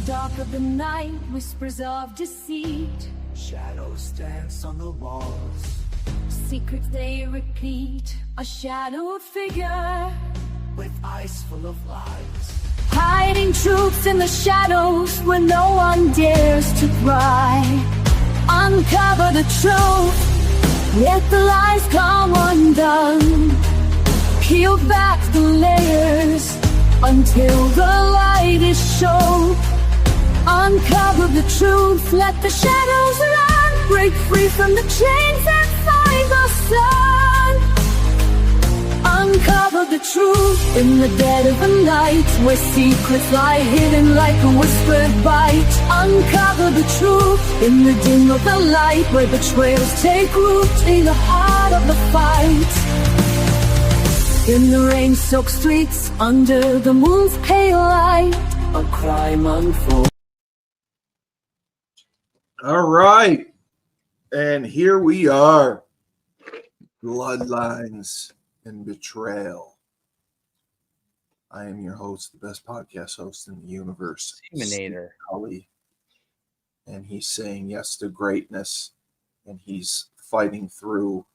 dark of the night, whispers of deceit. Shadows dance on the walls. Secrets they repeat. A shadowed figure with eyes full of lies. hiding truths in the shadows where no one dares to pry. Uncover the truth, let the lies come undone. Peel back the layers until the light is shown. Uncover the truth, let the shadows run. Break free from the chains that find the sun. Uncover the truth in the dead of the night, where secrets lie hidden like a whispered bite. Uncover the truth in the dim of the light, where betrayals take root in the heart of the fight. In the rain-soaked streets, under the moon's pale light, a crime unfolds. All right, and here we are, Bloodlines and Betrayal. I am your host, the best podcast host in the universe, Seminator. Ali, and he's saying yes to greatness, and he's fighting through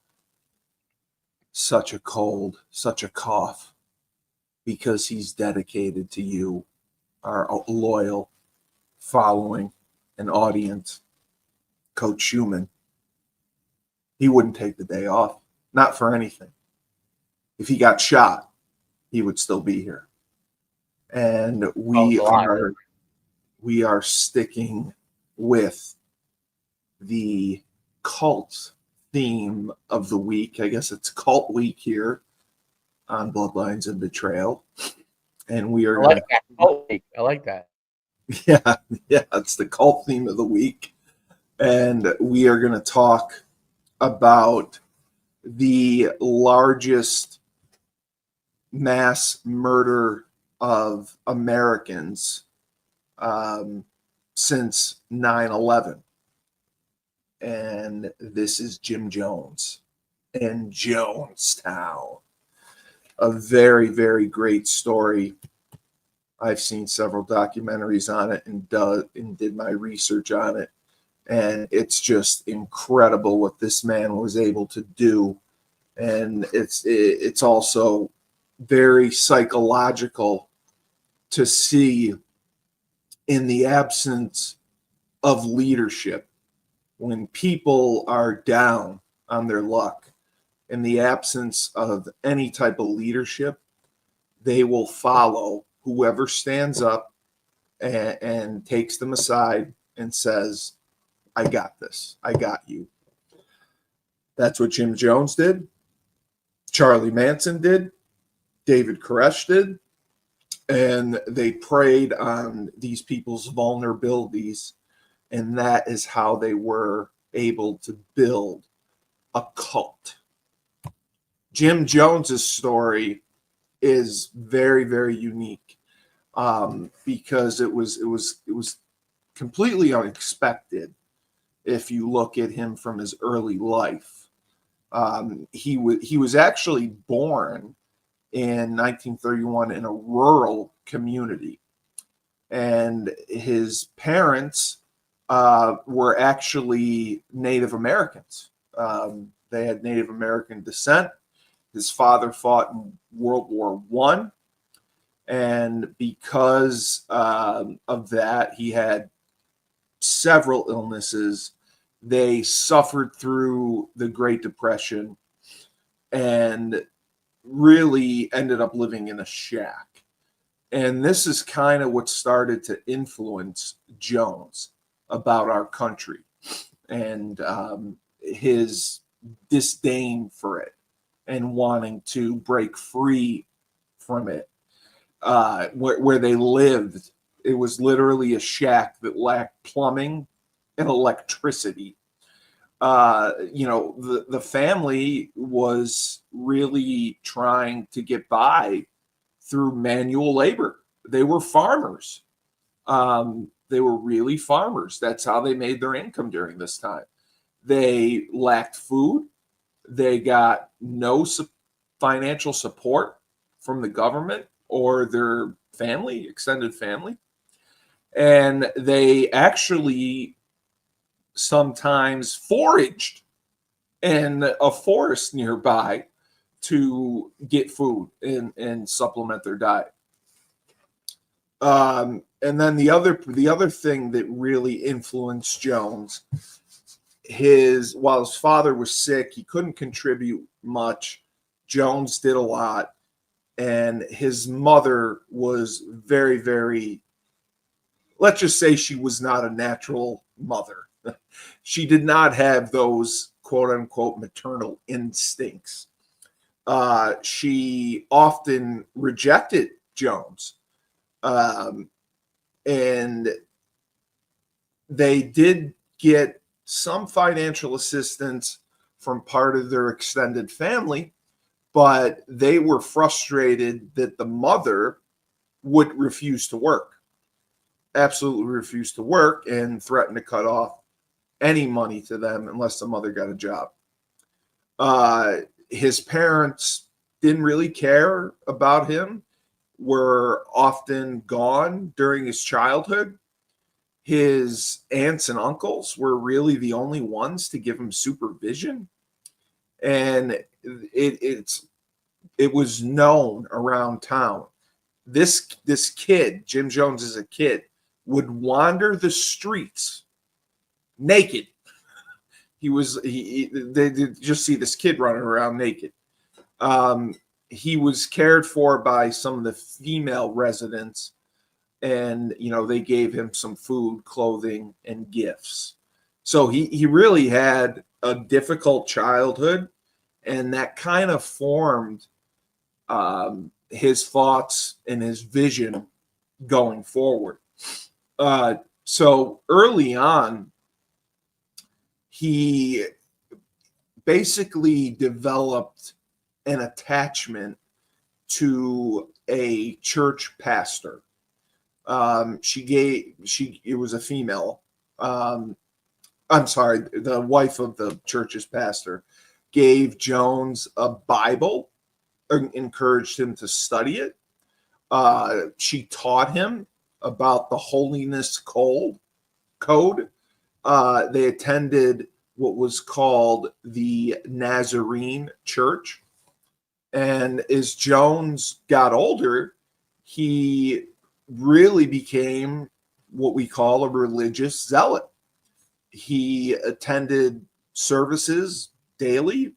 such a cold, such a cough, because he's dedicated to you, our loyal following and audience. Coach Schumann, he wouldn't take the day off, not for anything. If he got shot, he would still be here. And we are sticking with the cult theme of the week. I guess it's cult week here on Bloodlines and Betrayal. And we are I like that. Cult week. I like that. Yeah, it's the cult theme of the week. And we are going to talk about the largest mass murder of Americans since 9/11. And this is Jim Jones and Jonestown. A very, very great story. I've seen several documentaries on it and did my research on it. And it's just incredible what this man was able to do. And it's also very psychological to see, in the absence of leadership, when people are down on their luck, in the absence of any type of leadership, they will follow whoever stands up and takes them aside and says, I got this. I got you. That's what Jim Jones did. Charlie Manson did. David Koresh did. And they preyed on these people's vulnerabilities. And that is how they were able to build a cult. Jim Jones's story is very, very unique because it was completely unexpected. If you look at him from his early life, he was actually born in 1931 in a rural community, and his parents were actually Native Americans. They had Native American descent. His father fought in World War I, and because of that, he had several illnesses. They suffered through the Great Depression and really ended up living in a shack. And this is kind of what started to influence Jones about our country and his disdain for it and wanting to break free from it. Where they lived, it was literally a shack that lacked plumbing and electricity. The family was really trying to get by through manual labor. They were farmers. They were really farmers. That's how they made their income during this time. They lacked food. They got no financial support from the government or their family, extended family. And they actually sometimes foraged in a forest nearby to get food and supplement their diet. And then the other thing that really influenced Jones, while his father was sick, he couldn't contribute much. Jones did a lot, and his mother was very, very, let's just say she was not a natural mother. She did not have those quote unquote maternal instincts. She often rejected Jones. And they did get some financial assistance from part of their extended family, but they were frustrated that the mother would refuse to work, absolutely refuse to work, and threatened to cut off any money to them unless the mother got a job. His parents didn't really care about him, were often gone during his childhood. His aunts and uncles were really the only ones to give him supervision. And it was known around town. This kid, Jim Jones as a kid, would wander the streets naked. They just see this kid running around naked. He was cared for by some of the female residents, and they gave him some food, clothing, and gifts. So he really had a difficult childhood, and that kind of formed his thoughts and his vision going forward. So early on, he basically developed an attachment to a church pastor. It was a female. I'm sorry, the wife of the church's pastor gave Jones a Bible, encouraged him to study it. She taught him about the holiness code. They attended what was called the Nazarene Church. And as Jones got older, he really became what we call a religious zealot. He attended services daily,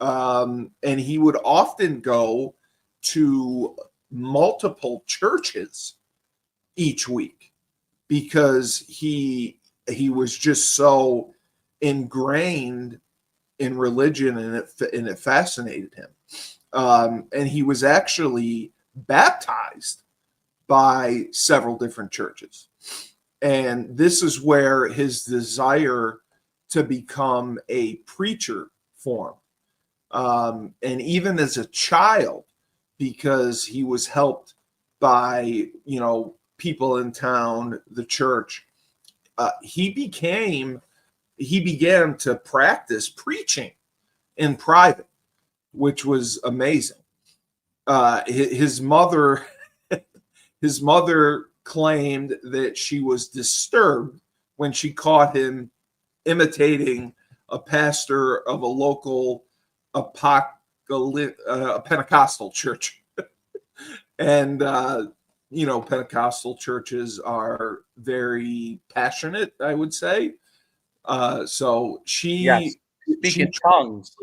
and he would often go to multiple churches each week because he was just so ingrained in religion, and it fascinated him. And he was actually baptized by several different churches. And this is where his desire to become a preacher formed. And even as a child, because he was helped by, people in town, the church, he began to practice preaching in private, which was amazing. His mother claimed that she was disturbed when she caught him imitating a pastor of a local Pentecostal church. And Pentecostal churches are very passionate, I would say. So she speak in tongues.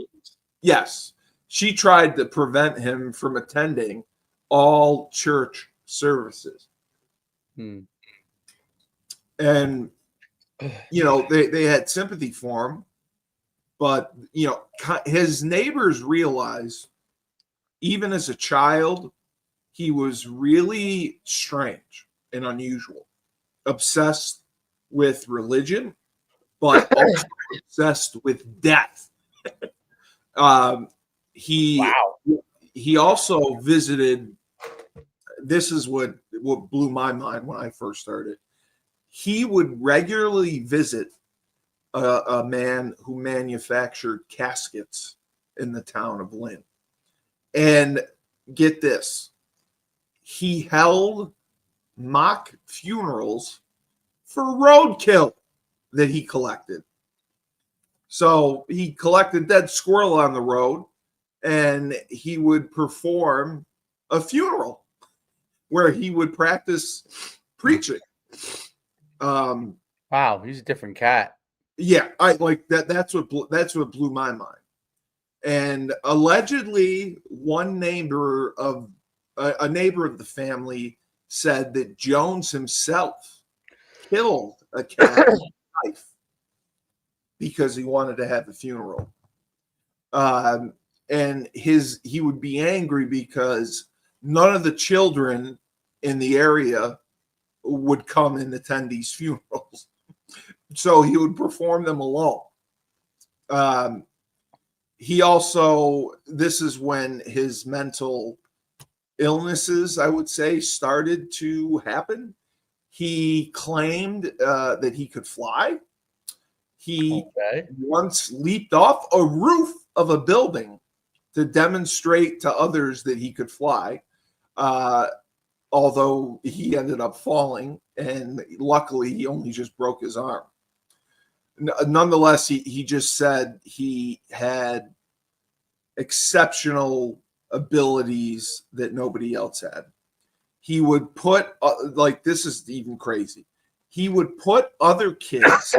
Yes, she tried to prevent him from attending all church services. And they had sympathy for him, but his neighbors realized, even as a child, he was really strange and unusual, obsessed with religion, but also obsessed with death. He also visited. This is what blew my mind when I first started. He would regularly visit a man who manufactured caskets in the town of Lynn. And get this, he held mock funerals for roadkill that he collected. So he collected dead squirrel on the road, and he would perform a funeral where he would practice preaching. Wow, he's a different cat. Yeah, I like that. That's what blew my mind. And allegedly, one neighbor of a neighbor of the family said that Jones himself killed a cat with a knife because he wanted to have a funeral. And he would be angry because none of the children in the area would come and attend these funerals. So he would perform them alone. He also, this is when his mental illnesses, I would say, started to happen. He claimed that he could fly. He once leaped off a roof of a building to demonstrate to others that he could fly, although he ended up falling, and luckily he only just broke his arm. Nonetheless, he just said he had exceptional abilities that nobody else had. He would put, like, this is even crazy. He would put other kids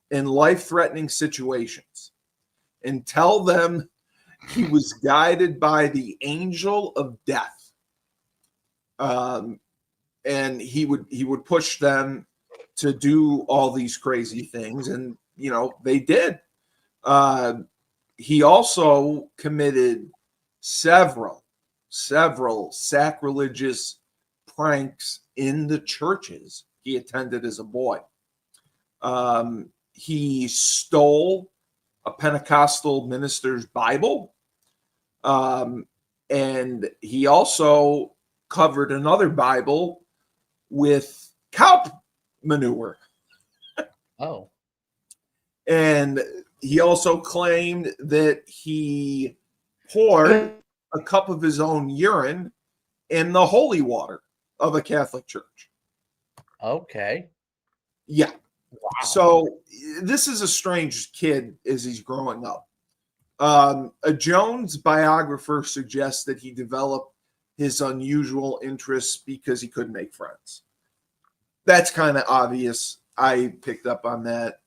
in life-threatening situations and tell them he was guided by the angel of death. And he would push them to do all these crazy things, and they did. He also committed several sacrilegious pranks in the churches he attended as a boy. He stole a Pentecostal minister's Bible, and he also covered another Bible with cow manure. Oh. And he also claimed that he poured a cup of his own urine in the holy water of a Catholic church. Okay. Yeah. Wow. So this is a strange kid as he's growing up. A Jones biographer suggests that he developed his unusual interests because he couldn't make friends. That's kind of obvious. I picked up on that.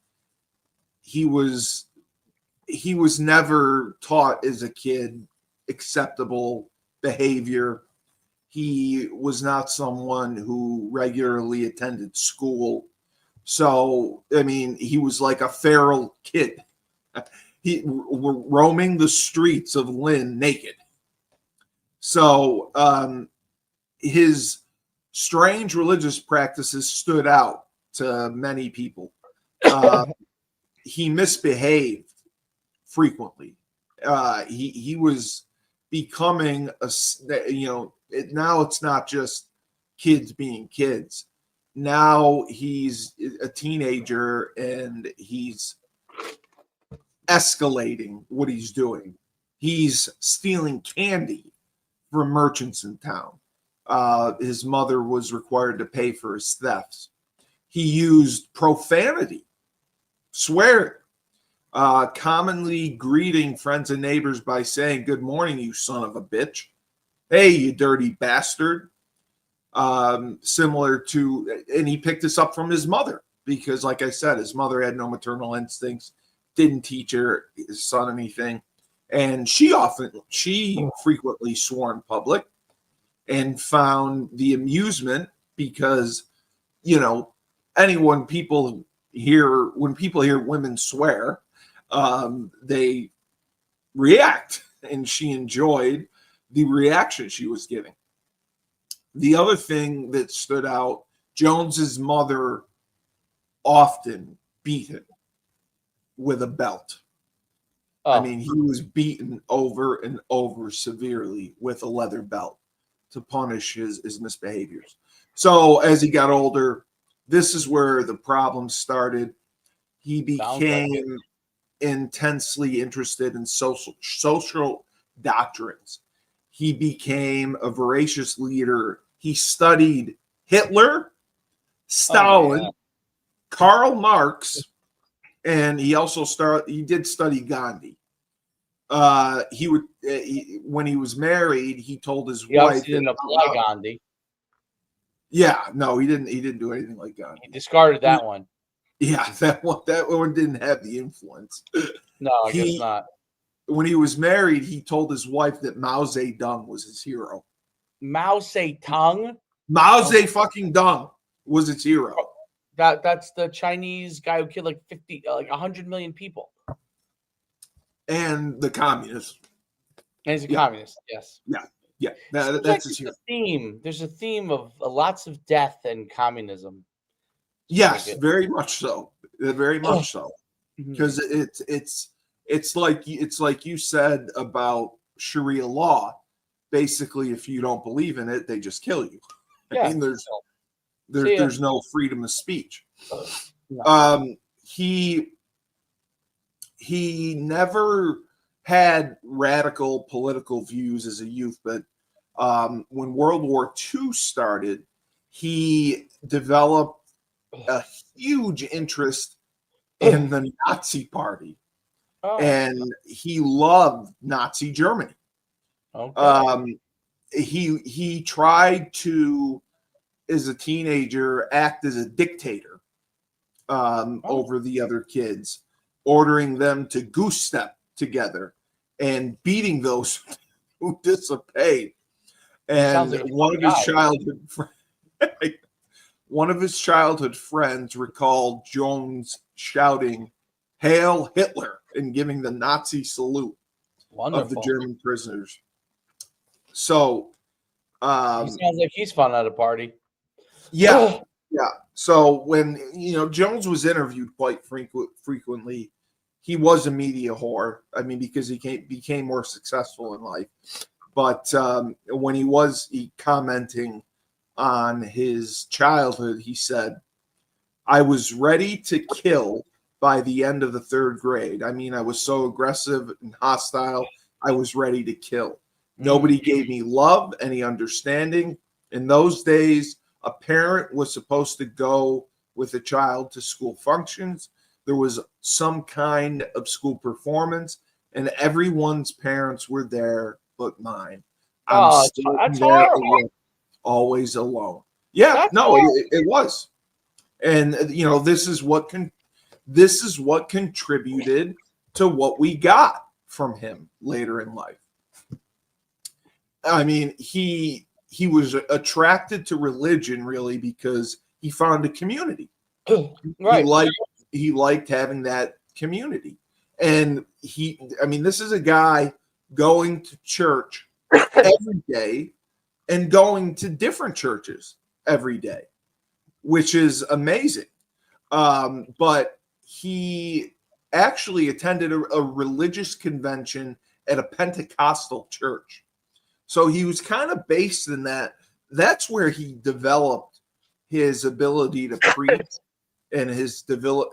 He was never taught as a kid acceptable behavior. He was not someone who regularly attended school. So, I mean, he was like a feral kid. He were roaming the streets of Lynn naked. So, his strange religious practices stood out to many people. He misbehaved frequently. He was becoming now it's not just kids being kids. Now he's a teenager and he's escalating what he's doing. He's stealing candy from merchants in town. His mother was required to pay for his thefts. He used profanity, swearing, commonly greeting friends and neighbors by saying, "Good morning, you son of a bitch. Hey, you dirty bastard." Similar to, and he picked this up from his mother because, like I said, his mother had no maternal instincts, didn't teach his son anything. And she frequently swore in public and found the amusement because, when people hear women swear, they react, and she enjoyed the reaction she was giving. The other thing that stood out, Jones's mother often beat him with a belt. Oh. I mean, he was beaten over and over severely with a leather belt to punish his misbehaviors. So as he got older, this is where the problems started. He became intensely interested in social doctrines. He became a voracious leader. He studied Hitler, Stalin, Karl Marx, and he also did study Gandhi. When he was married, he told his wife. He didn't apply Gandhi. Yeah, no, he didn't. He didn't do anything like Gandhi. He discarded that one. Yeah, that one didn't have the influence. No, I guess not. When he was married, he told his wife that Mao Zedong was his hero. Mao Zedong? Mao Zedong was its hero. That's the Chinese guy who killed like 100 million people. And the communist. And he's a communist, yes. Yeah. That's his hero. Theme. There's a theme of lots of death and communism. Yes, very much so. Very much so. Mm-hmm. Because it's like you said about Sharia law. Basically, if you don't believe in it, they just kill you. Yeah. I mean, there's no freedom of speech. No. He never had radical political views as a youth, but when World War II started, he developed a huge interest in the Nazi Party, and he loved Nazi Germany. Okay. He tried to, as a teenager, act as a dictator over the other kids, ordering them to goose step together and beating those who disobeyed. And like one of his childhood friends recalled Jones shouting, "Hail Hitler," and giving the Nazi salute of the German prisoners. So he sounds like he's fun at a party. Yeah. So when Jones was interviewed quite frequently, he was a media whore. I mean, because he became more successful in life. But when he commenting on his childhood, he said, "I was ready to kill by the end of the 3rd grade. I mean, I was so aggressive and hostile. I was ready to kill. Nobody gave me love, any understanding. In those days, a parent was supposed to go with a child to school functions. There was some kind of school performance, and everyone's parents were there but mine. I'm still there alone, always alone." Yeah, it was. And this is what contributed to what we got from him later in life. I mean, he was attracted to religion really because he found a community. Right. He liked having that community. And this is a guy going to church every day and going to different churches every day, which is amazing. But he actually attended a religious convention at a Pentecostal church. So he was kind of based in that. That's where he developed his ability to preach and his charisma.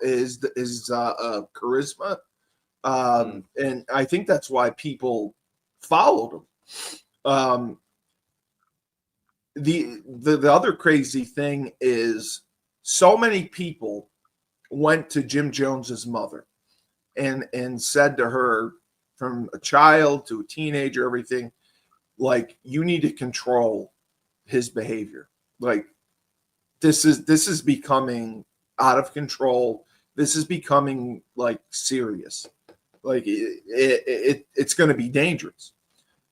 And I think that's why people followed him. The other crazy thing is so many people went to Jim Jones's mother and said to her, from a child to a teenager, everything, like, you need to control his behavior. Like, this is becoming out of control. This is becoming like serious. Like it's going to be dangerous.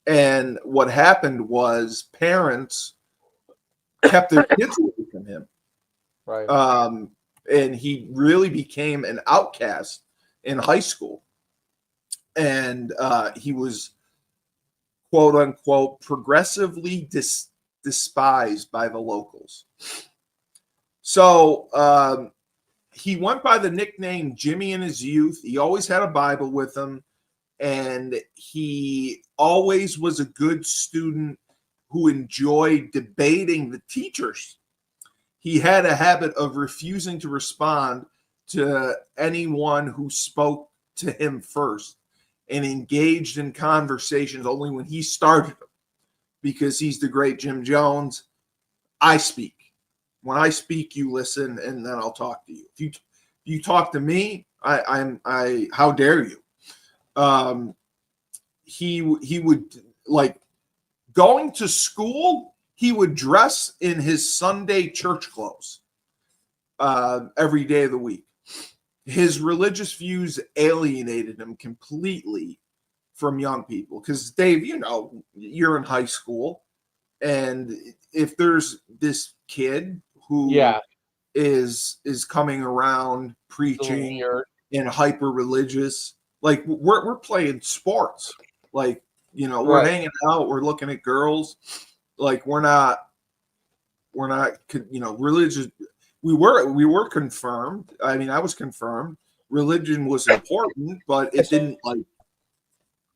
And what happened was parents kept their kids away from him. Right. And he really became an outcast in high school. And he was, quote unquote, progressively despised by the locals. So he went by the nickname Jimmy in his youth. He always had a Bible with him, and he always was a good student who enjoyed debating the teachers. He had a habit of refusing to respond to anyone who spoke to him first, and engaged in conversations only when he started them, because he's the great Jim Jones. I speak. When I speak, you listen, and then I'll talk to you. If you talk to me, I how dare you? He would, like, going to school. He would dress in his Sunday church clothes every day of the week. His religious views alienated him completely from young people. Because, Dave, you're in high school, and if there's this kid who is coming around preaching and hyper religious, like we're playing sports, like we're hanging out, we're looking at girls, like we're not religious. We were confirmed. I mean, I was confirmed. Religion was important, but it didn't like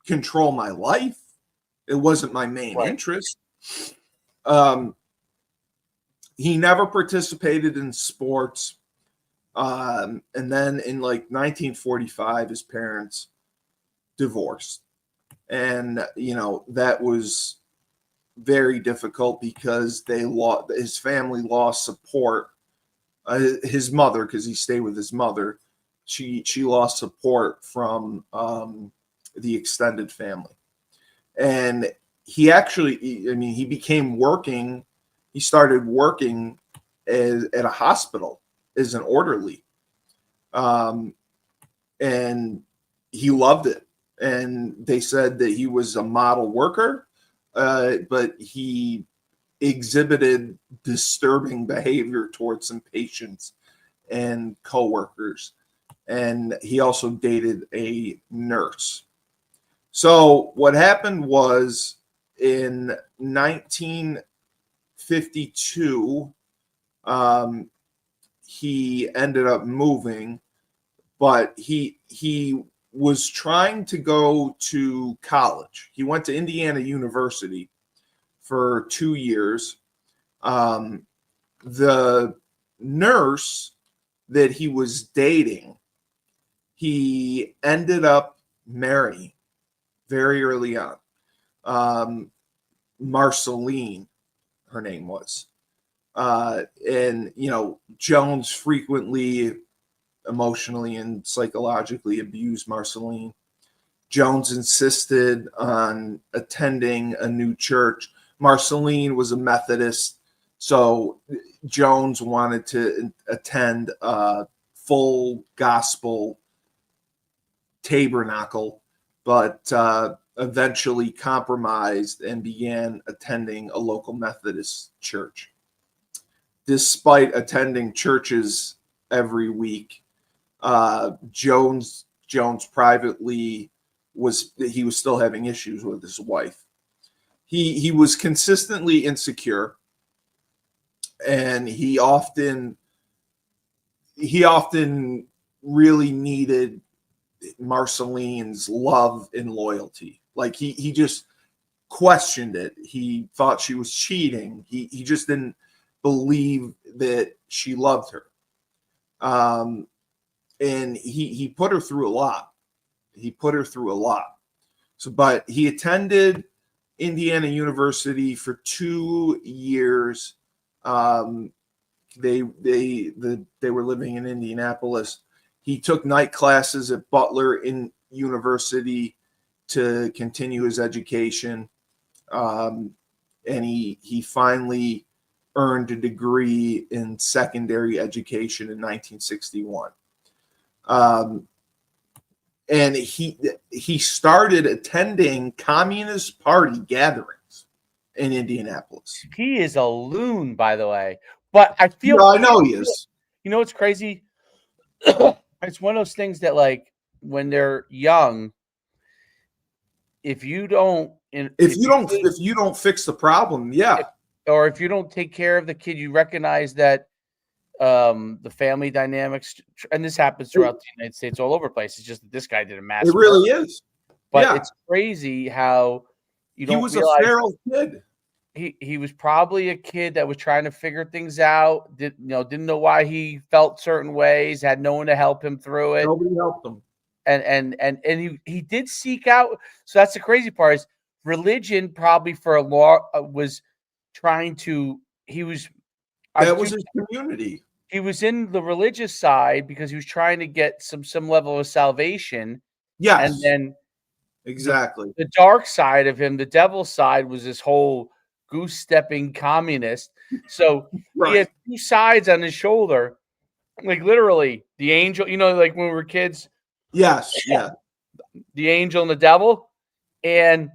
control my life. It wasn't my main interest. He never participated in sports. And then in like 1945, his parents divorced. And, that was very difficult because his family lost support. His mother, because he stayed with his mother, she lost support from the extended family. And he became working. He started working at a hospital as an orderly. And he loved it. And they said that he was a model worker, but he exhibited disturbing behavior towards some patients and coworkers. And he also dated a nurse. So what happened was in 1952, he ended up moving, but he was trying to go to college. He went to Indiana University for 2 years. The nurse that he was dating, he ended up marrying very early on. Marceline, her name was. And, Jones frequently emotionally and psychologically abused Marceline. Jones insisted on attending a new church. Marceline was a Methodist, so Jones wanted to attend a full gospel tabernacle, but eventually compromised and began attending a local Methodist church. Despite attending churches every week, Jones privately was still having issues with his wife. He was consistently insecure, and he often really needed Marceline's love and loyalty. Like he just questioned it. He thought she was cheating. He just didn't believe that she loved her. And he put her through a lot. So, but he attended Indiana University for 2 years. They were living in Indianapolis. He took night classes at Butler in University to continue his education. And he finally earned a degree in secondary education in 1961. And he started attending Communist Party gatherings in Indianapolis. He is a loon, by the way. But I feel I know he is. You know what's crazy? It's one of those things that, like, when they're young, if you don't fix the problem, or if you don't take care of the kid, you recognize that the family dynamics, and this happens throughout the United States, all over the place. It's just that this guy did a mass. It really is. But it's crazy how he was a feral kid. He was probably a kid that was trying to figure things out. Didn't know why he felt certain ways. Had no one to help him through it. Nobody helped him. And he did seek out. So that's the crazy part, is religion probably for a long was trying to. He was That was his community. He was in the religious side because he was trying to get some level of salvation, and Yes, then exactly. the dark side of him, the devil side, was this whole goose stepping communist. So he Right. had two sides on his shoulder, like literally the angel. You know, like when we were kids, Yes. Yeah. the angel and the devil, and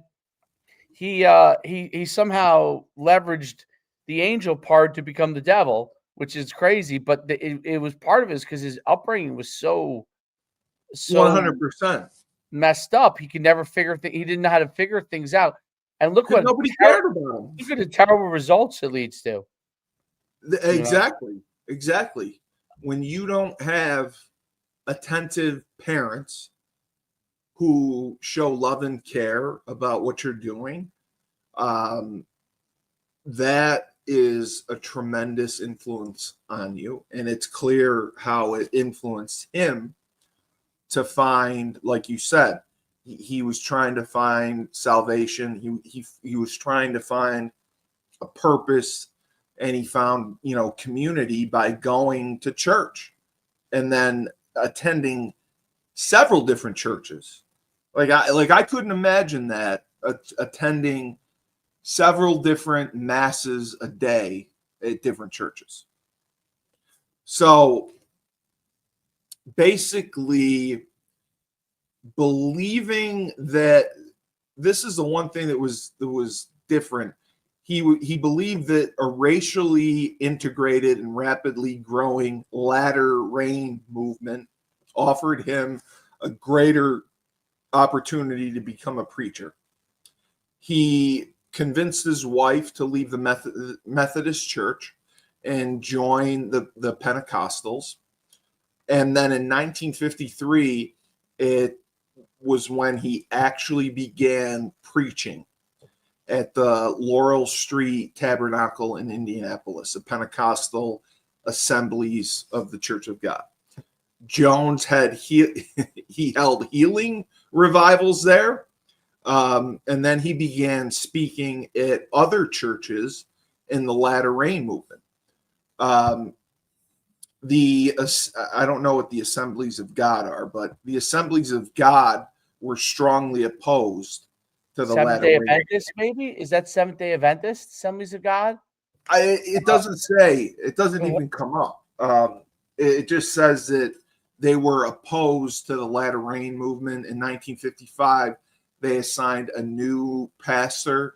he somehow leveraged the angel part to become the devil, which is crazy. But it was part of it because his upbringing was so 100%. messed up. He could never he didn't know how to figure things out. And Because nobody cared about him. look at the terrible results it leads to. Exactly. Exactly. When you don't have attentive parents who show love and care about what you're doing, that is a tremendous influence on you. And it's clear how it influenced him to find, like you said, he was trying to find salvation. He was trying to find a purpose, and he found, community by going to church and then attending several different churches. I couldn't imagine that, attending several different masses a day at different churches. So basically, believing that this is the one thing that was different. He believed that a racially integrated and rapidly growing latter rain movement offered him a greater opportunity to become a preacher. He convinced his wife to leave the Methodist Church and join the Pentecostals. And then in 1953, it was when he actually began preaching at the Laurel Street Tabernacle in Indianapolis, the Pentecostal Assemblies of the Church of God. Jones he held healing revivals there, and then he began speaking at other churches in the latter rain movement. I don't know what the Assemblies of God are, but the Assemblies of God were strongly opposed to the Seventh-day latter rain. Adventist, maybe? Is that Seventh-day Adventist, Assemblies of God? It doesn't say. It doesn't even come up. It just says that they were opposed to the latter rain movement. In 1955, they assigned a new pastor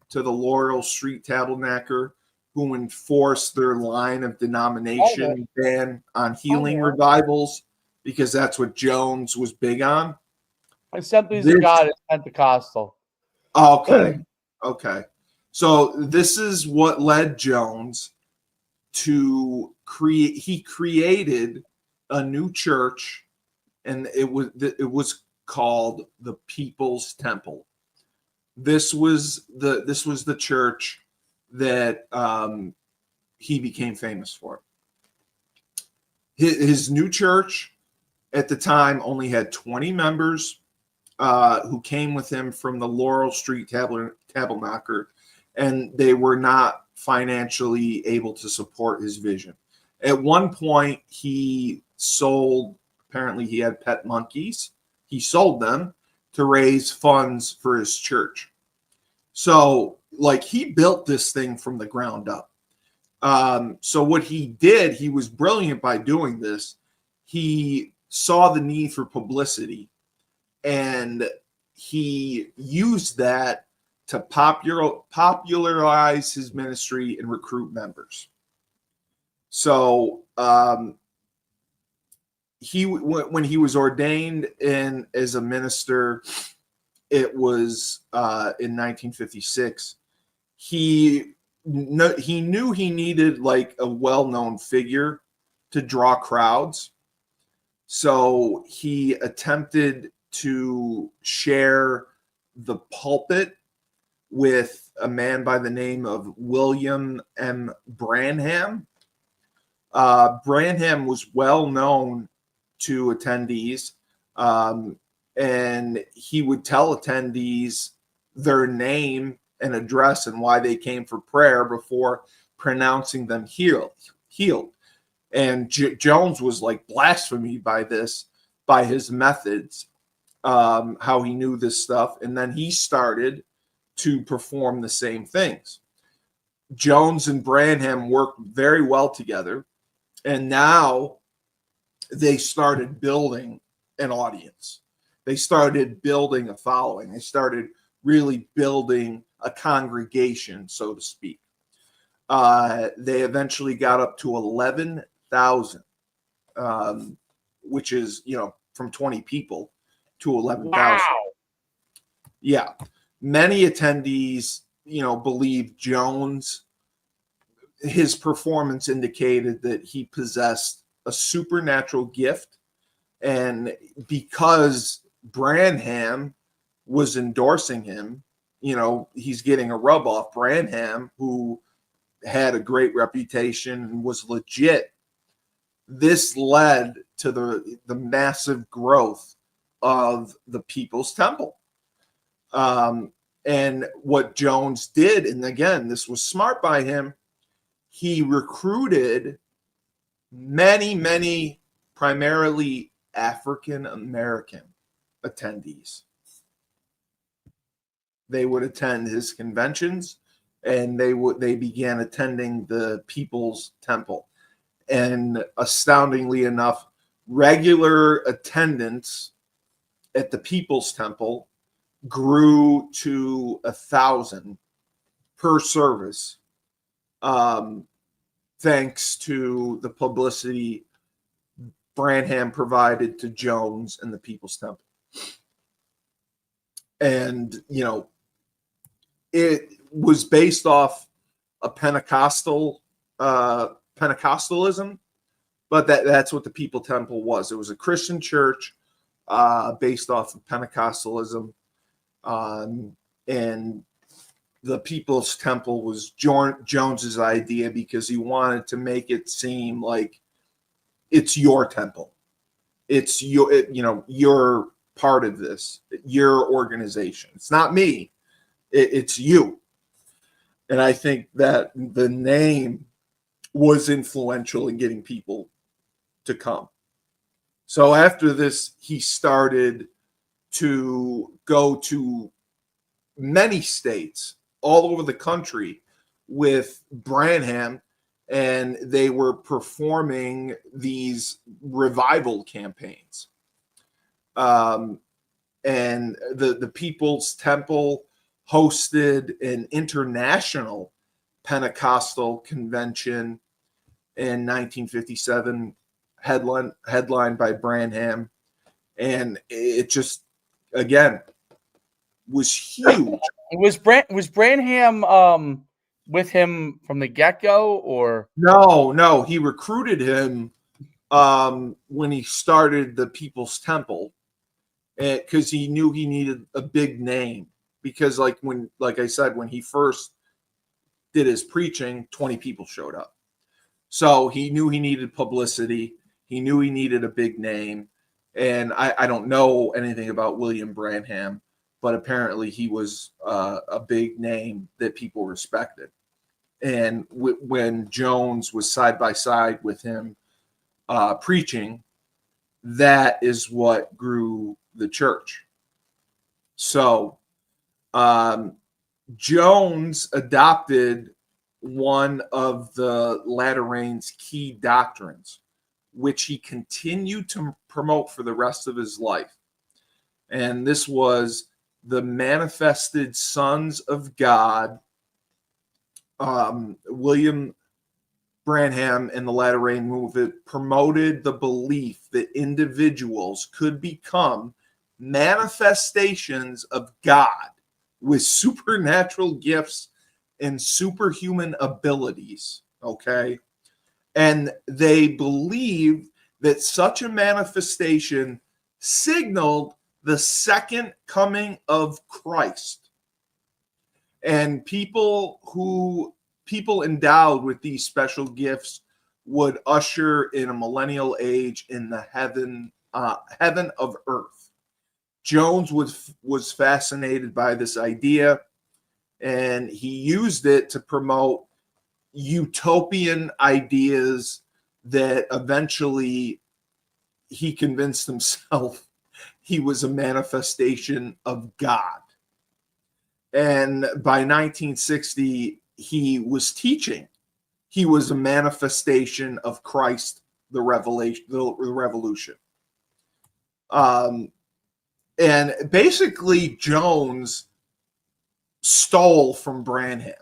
to the Laurel Street Tabernacle who enforced their line of denomination ban on healing revivals, because that's what Jones was big on. Assemblies of God is Pentecostal. Okay. So this is what led Jones to he created a new church, and it was called the People's Temple. This was the church that he became famous for. His new church at the time only had 20 members who came with him from the Laurel Street Tabernacle, and they were not financially able to support his vision. At one point, he apparently he had pet monkeys. He sold them to raise funds for his church. So, he built this thing from the ground up. So what he did, he was brilliant by doing this. He saw the need for publicity, and he used that to popularize his ministry and recruit members. So when he was ordained as a minister, it was in 1956. He knew he needed a well-known figure to draw crowds. So he attempted to share the pulpit with a man by the name of William M. Branham. Branham was well known to attendees, and he would tell attendees their name an address and why they came for prayer before pronouncing them healed. And Jones was like blasphemed by his methods, how he knew this stuff. And then he started to perform the same things. Jones and Branham worked very well together. And now they started building an audience. They started building a following. They started really building a congregation, so to speak. They eventually got up to 11,000, which is, from 20 people to 11,000. Wow. Yeah. Many attendees, believe Jones, his performance indicated that he possessed a supernatural gift. And because Branham was endorsing him, he's getting a rub off. Branham, who had a great reputation and was legit, this led to the massive growth of the People's Temple. And what Jones did, and again, this was smart by him, he recruited many primarily African American attendees. They would attend his conventions, and they began attending the People's Temple. And astoundingly enough, regular attendance at the People's Temple grew to 1,000 per service, thanks to the publicity Branham provided to Jones and the People's Temple. And, it was based off a Pentecostalism, but that's what the People Temple was. It was a Christian church based off of Pentecostalism. And the People's Temple was Jones's idea because he wanted to make it seem like it's your temple. It's you're part of this, your organization. It's not me. It's you. And I think that the name was influential in getting people to come. So after this, he started to go to many states all over the country with Branham, and they were performing these revival campaigns. And the People's Temple hosted an international Pentecostal convention in 1957, headlined by Branham. And it just, again, was huge. Was Branham with him from the get-go, or No, he recruited him when he started the People's Temple, because he knew he needed a big name. Because like I said, when he first did his preaching, 20 people showed up. So he knew he needed publicity. He knew he needed a big name. And I don't know anything about William Branham, but apparently he was a big name that people respected. And when Jones was side by side with him preaching, that is what grew the church. So Jones adopted one of the latter rain's key doctrines, which he continued to promote for the rest of his life. And this was the manifested sons of God. William Branham and the latter rain movement promoted the belief that individuals could become manifestations of God with supernatural gifts and superhuman abilities. Okay. And they believed that such a manifestation signaled the second coming of Christ. And people endowed with these special gifts would usher in a millennial age in the heaven of earth. Jones was fascinated by this idea, and he used it to promote utopian ideas that eventually he convinced himself he was a manifestation of God. And by 1960, he was teaching. He was a manifestation of Christ, the revolution. And basically, Jones stole from Branham.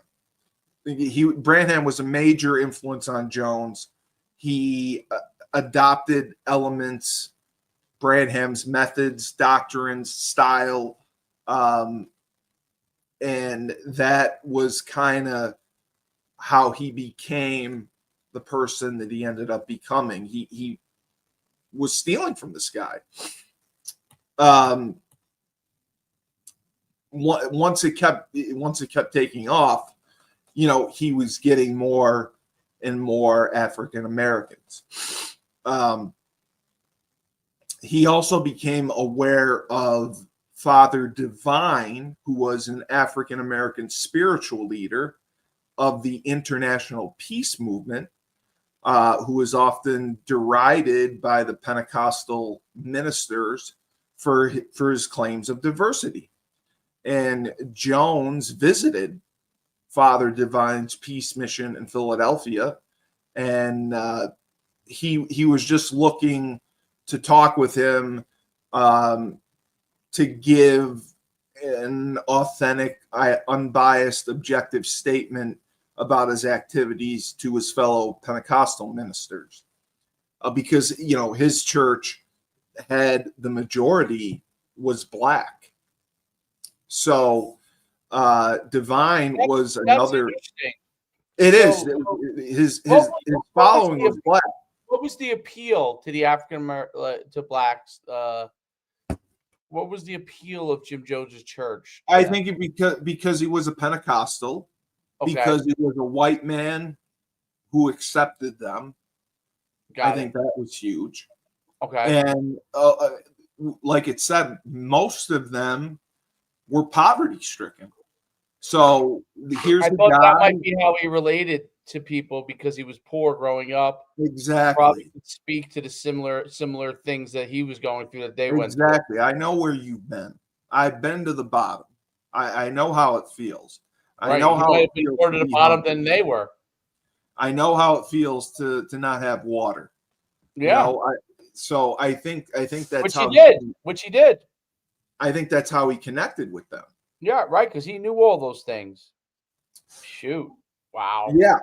Branham was a major influence on Jones. He adopted elements, Branham's methods, doctrines, style, and that was kind of how he became the person that he ended up becoming. He was stealing from this guy. Once it kept taking off, he was getting more and more African Americans. He also became aware of Father Divine, who was an African American spiritual leader of the international peace movement, who was often derided by the Pentecostal ministers for his claims of diversity. And Jones visited Father Divine's peace mission in Philadelphia, and he was just looking to talk with him, to give an authentic, unbiased, objective statement about his activities to his fellow Pentecostal ministers, because his church had the majority was black. So Divine was another. It is his following was black. What was the appeal to the African American to blacks? What was the appeal of Jim Jones's church? I think because he was a Pentecostal, because he was a white man who accepted them. I think that was huge. Okay. And like it said, most of them were poverty stricken. So here's the guy. That might be how he related to people, because he was poor growing up. Exactly. Probably could speak to the similar things that he was going through that they went through. Exactly. I know where you've been. I've been to the bottom. I know how it feels. I know how it feels more to the bottom than they were. I know how it feels to not have water. Yeah. So I think that's which he did. I think that's how he connected with them. Yeah, right, because he knew all those things. Shoot. Wow. Yeah,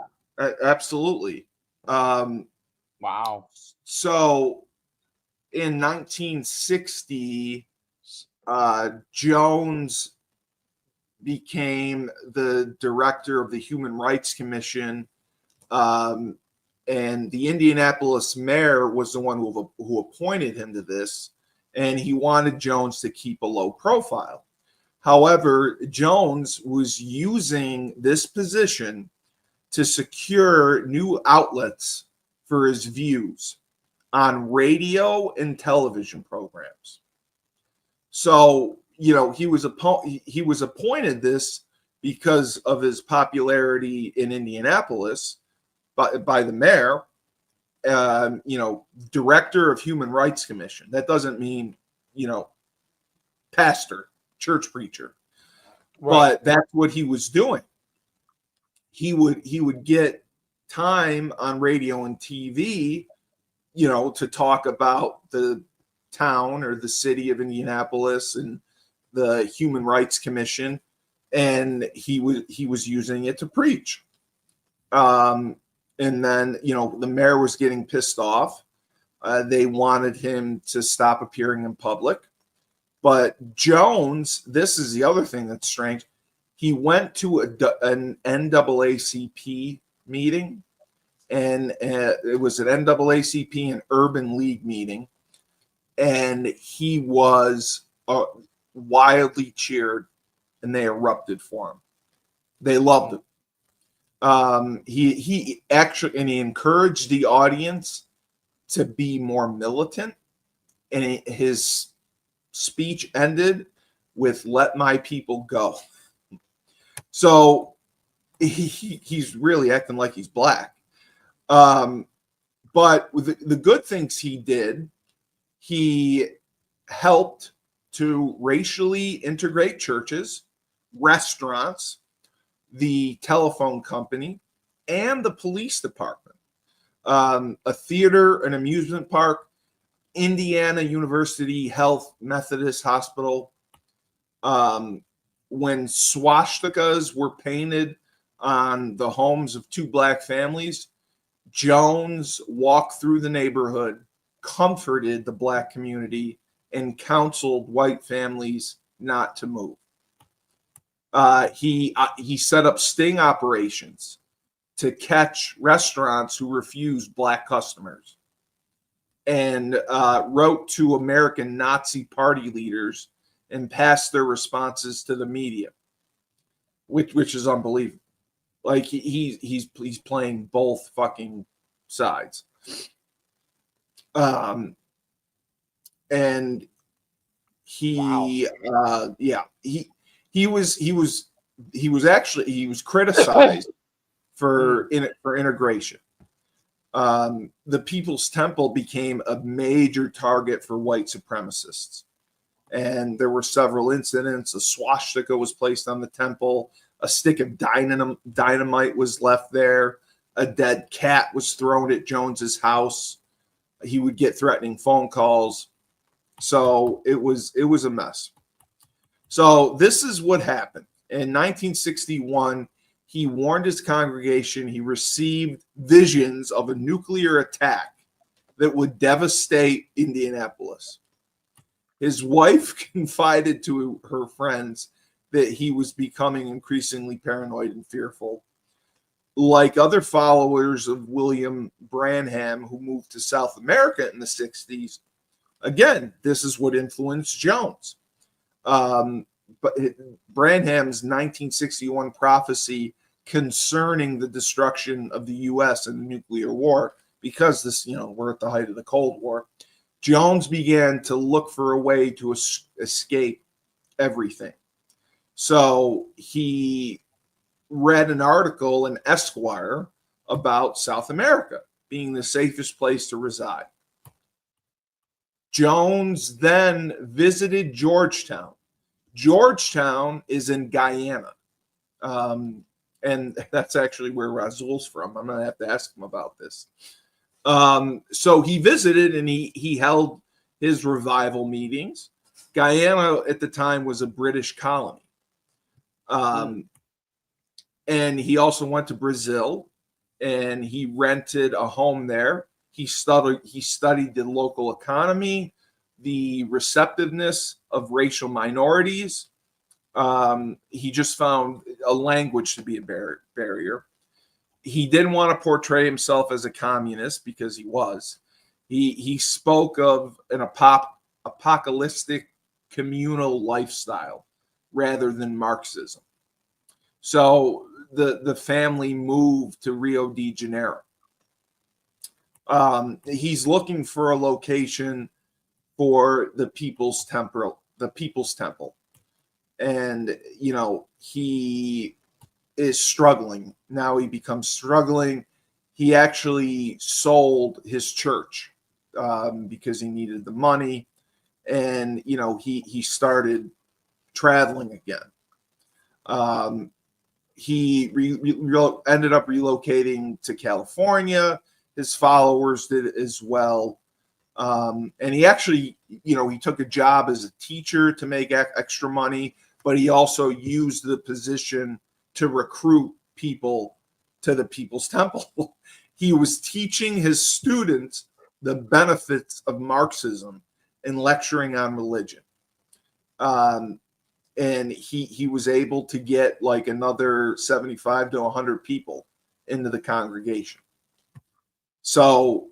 absolutely. Wow. So in 1960, Jones became the director of the Human Rights Commission, and the Indianapolis mayor was the one who appointed him to this, and he wanted Jones to keep a low profile. However, Jones was using this position to secure new outlets for his views on radio and television programs. So, he was appointed this because of his popularity in Indianapolis by the mayor, director of Human Rights Commission. That doesn't mean, pastor, church preacher, right. But that's what he was doing. He would get time on radio and TV, to talk about the town or the city of Indianapolis and the Human Rights Commission, and he was using it to preach. And then, the mayor was getting pissed off. They wanted him to stop appearing in public. But Jones, this is the other thing that's strange. He went to an NAACP meeting, and it was an NAACP and Urban League meeting, and he was wildly cheered, and they erupted for him. They loved him. He encouraged the audience to be more militant, and his speech ended with "Let my people go." So he's really acting like he's black. But with the good things he did, he helped to racially integrate churches, restaurants, the telephone company, and the police department, a theater, an amusement park, Indiana University Health Methodist Hospital. When swastikas were painted on the homes of two black families, Jones walked through the neighborhood, comforted the black community, and counseled white families not to move. He set up sting operations to catch restaurants who refused black customers, and wrote to American Nazi party leaders and passed their responses to the media, which is unbelievable. Like he's playing both fucking sides. And he he was criticized for integration. The People's Temple became a major target for white supremacists, and there were several incidents. A swastika was placed on the temple. A stick of dynamite was left there. A dead cat was thrown at Jones's house. He would get threatening phone calls. So it was a mess. So this is what happened. In 1961, he warned his congregation he received visions of a nuclear attack that would devastate Indianapolis. His wife confided to her friends that he was becoming increasingly paranoid and fearful. Like other followers of William Branham who moved to South America in the 60s, again, this is what influenced Jones. But Branham's 1961 prophecy concerning the destruction of the U.S. and the nuclear war, because this, we're at the height of the Cold War, Jones began to look for a way to escape everything. So he read an article in Esquire about South America being the safest place to reside. Jones then visited Georgetown. Georgetown is in Guyana. And that's actually where Razul's from. I'm going to have to ask him about this. So he visited and he held his revival meetings. Guyana at the time was a British colony. And he also went to Brazil and he rented a home there. He studied the local economy, the receptiveness of racial minorities. He just found a language to be a barrier. He didn't want to portray himself as a communist because he was. He spoke of an apocalyptic communal lifestyle rather than Marxism. So the family moved to Rio de Janeiro. He's looking for a location for the People's Temple. And, he is struggling. Now he becomes struggling. He actually sold his church because he needed the money. And, he started traveling again. He ended up relocating to California. His followers did as well. And he actually, he took a job as a teacher to make extra money, but he also used the position to recruit people to the People's Temple. He was teaching his students the benefits of Marxism and lecturing on religion. And he was able to get like another 75 to 100 people into the congregation. So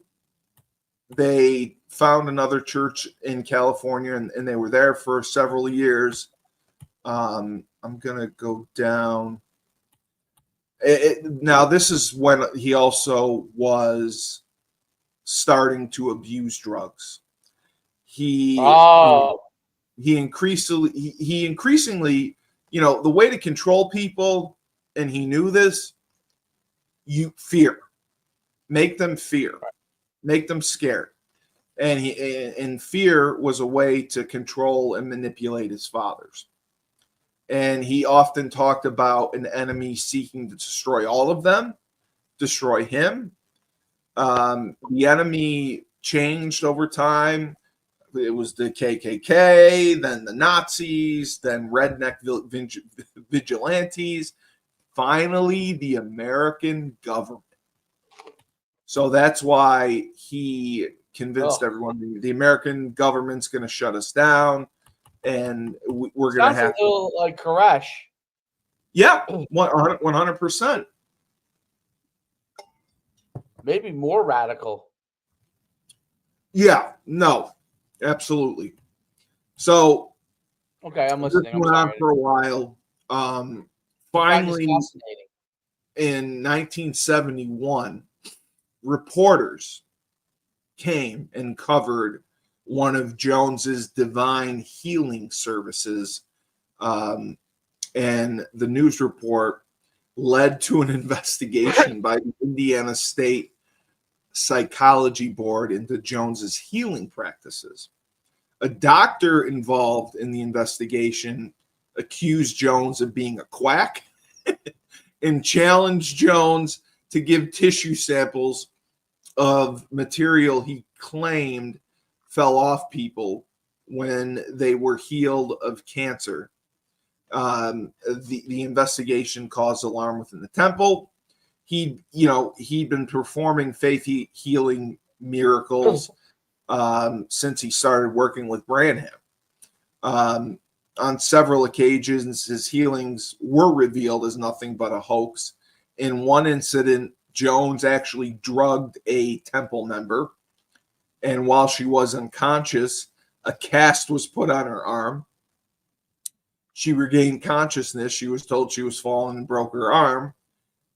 they found another church in California, and they were there for several years. I'm going to go down. Now, this is when he also was starting to abuse drugs. He increasingly the way to control people, and he knew this, you fear. Make them fear. Make them scared. And fear was a way to control and manipulate his fathers. And he often talked about an enemy seeking to destroy all of them, destroy him. The enemy changed over time. It was the KKK, then the Nazis, then redneck vigilantes, finally the American government. So that's why he convinced everyone the American government's going to shut us down, and we're going to have a little like Koresh. Yeah, 100%. Maybe more radical. Yeah, no, absolutely. So, okay, I'm listening. This went on for a while. Finally, in 1971, reporters came and covered one of Jones's divine healing services, and the news report led to an investigation by the Indiana State Psychology Board into Jones's healing practices. A doctor involved in the investigation accused Jones of being a quack and challenged Jones to give tissue samples of material he claimed fell off people when they were healed of cancer. The investigation caused alarm within the temple. He'd been performing faith healing miracles since he started working with Branham. On several occasions, his healings were revealed as nothing but a hoax. In one incident, Jones actually drugged a temple member, and while she was unconscious, a cast was put on her arm. She regained consciousness. She was told she was falling and broke her arm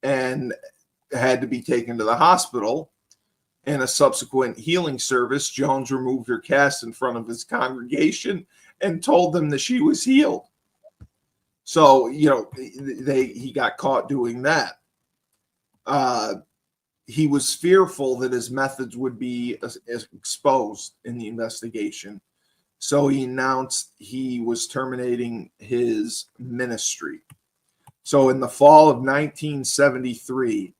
and had to be taken to the hospital. In a subsequent healing service, Jones removed her cast in front of his congregation and told them that she was healed. So, he got caught doing that. He was fearful that his methods would be exposed in the investigation. So he announced he was terminating his ministry. So in the fall of 1973,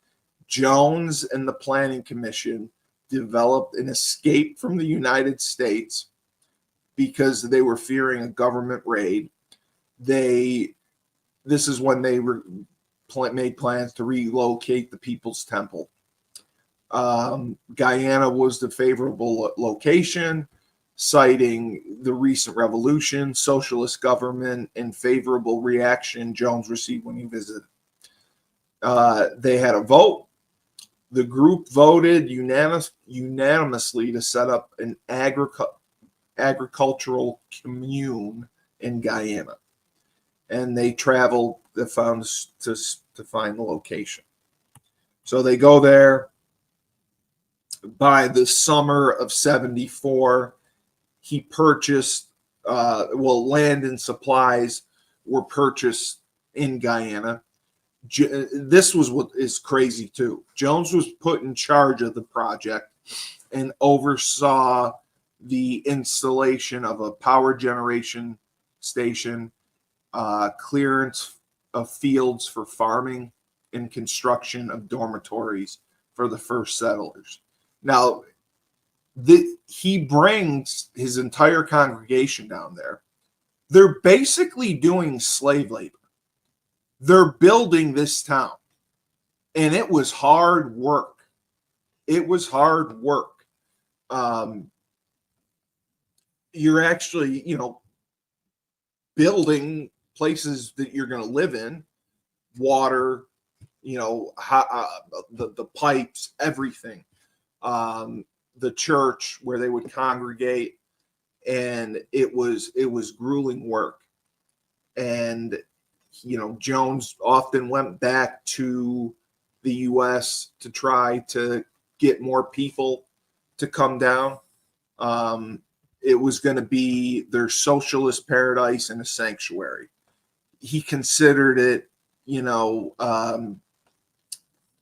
Jones and the Planning Commission developed an escape from the United States because they were fearing a government raid. This is when they made plans to relocate the People's Temple. Guyana was the favorable location, citing the recent revolution, socialist government, and favorable reaction Jones received when he visited. They had a vote. The group voted unanimously to set up an agricultural commune in Guyana, and they traveled to find the location. So they go there. By the summer of 74, he purchased, land and supplies were purchased in Guyana. This was what is crazy too. Jones was put in charge of the project and oversaw the installation of a power generation station, clearance of fields for farming, and construction of dormitories for the first settlers. Now, he brings his entire congregation down there. They're basically doing slave labor. They're building this town. And it was hard work. It was hard work. You're actually, building places that you're going to live in, water, the pipes, everything. The church where they would congregate, and it was grueling work. And Jones often went back to the U.S. to try to get more people to come down. It was going to be their socialist paradise and a sanctuary. he considered it,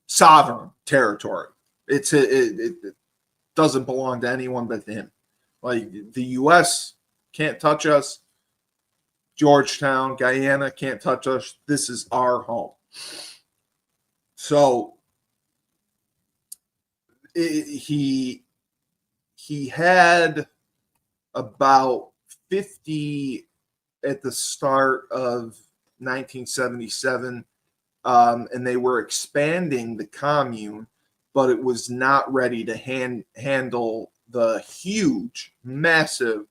sovereign territory. It doesn't belong to anyone but him. Like, the U.S. can't touch us. Georgetown, Guyana can't touch us. This is our home. So he had about 50 at the start of 1977, and they were expanding the commune, but it was not ready to handle the huge, massive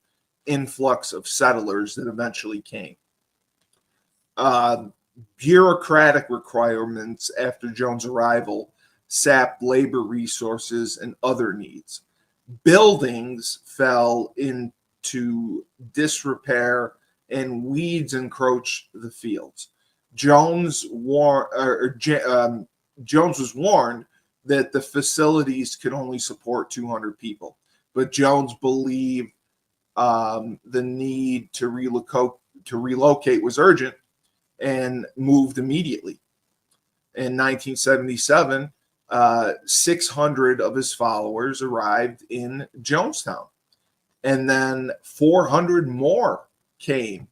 influx of settlers that eventually came. Bureaucratic requirements after Jones' arrival sapped labor resources and other needs. Buildings fell into disrepair and weeds encroached the fields. Jones was warned that the facilities could only support 200 people, but Jones believed the need to relocate was urgent and moved immediately. In 1977, 600 of his followers arrived in Jonestown, and then 400 more came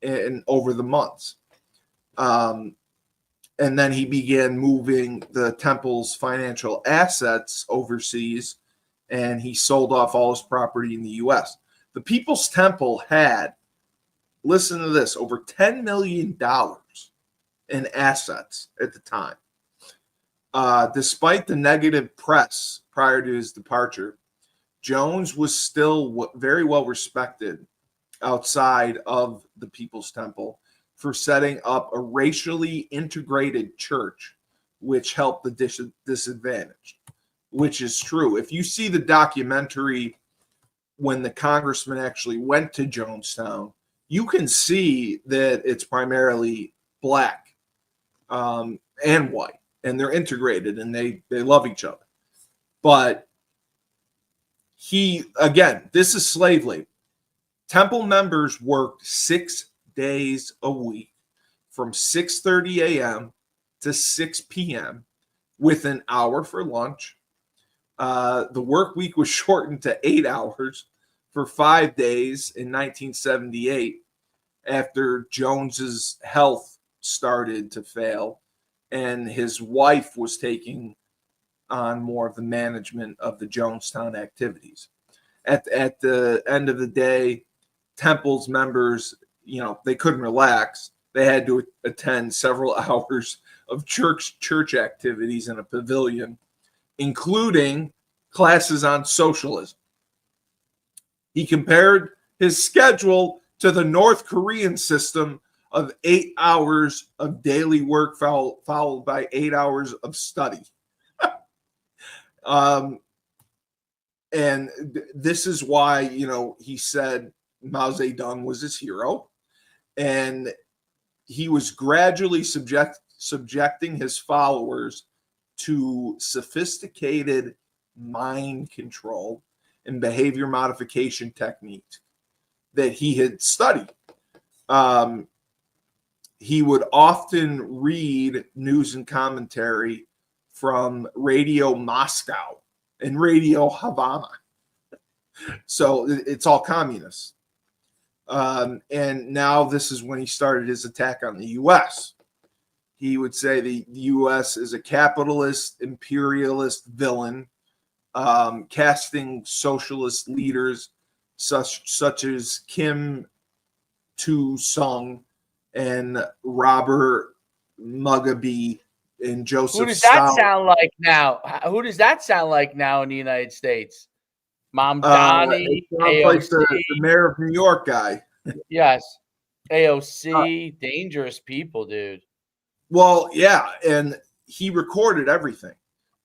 in over the months. And then he began moving the temple's financial assets overseas, and he sold off all his property in the U.S. The People's Temple had, listen to this, over $10 million in assets at the time. Despite the negative press prior to his departure, Jones was still very well respected outside of the People's Temple for setting up a racially integrated church, which helped the disadvantaged, which is true. If you see the documentary when the congressman actually went to Jonestown, you can see that it's primarily black and white, and they're integrated and they love each other. But this is slave labor. Temple members worked 6 days a week from 6:30 a.m. to 6 p.m. with an hour for lunch. The work week was shortened to 8 hours for 5 days in 1978 after Jones's health started to fail and his wife was taking on more of the management of the Jonestown activities. At the end of the day, Temple's members, they couldn't relax. They had to attend several hours of church activities in a pavilion, including classes on socialism. He compared his schedule to the North Korean system of 8 hours of daily work followed by 8 hours of study. And this is why, he said Mao Zedong was his hero. And he was gradually subjecting his followers to sophisticated mind control and behavior modification techniques that he had studied. He would often read news and commentary from Radio Moscow and Radio Havana. So it's all communist. And now this is when he started his attack on the U.S. He would say the U.S. is a capitalist, imperialist villain, casting socialist leaders such as Kim Tu-sung and Robert Mugabe and Joseph Who does that Stalin. sound like now? Who does that sound like now in the United States? Mamdani, Sounds like the mayor of New York guy. Yes. AOC, dangerous people, dude. Well, yeah, and he recorded everything.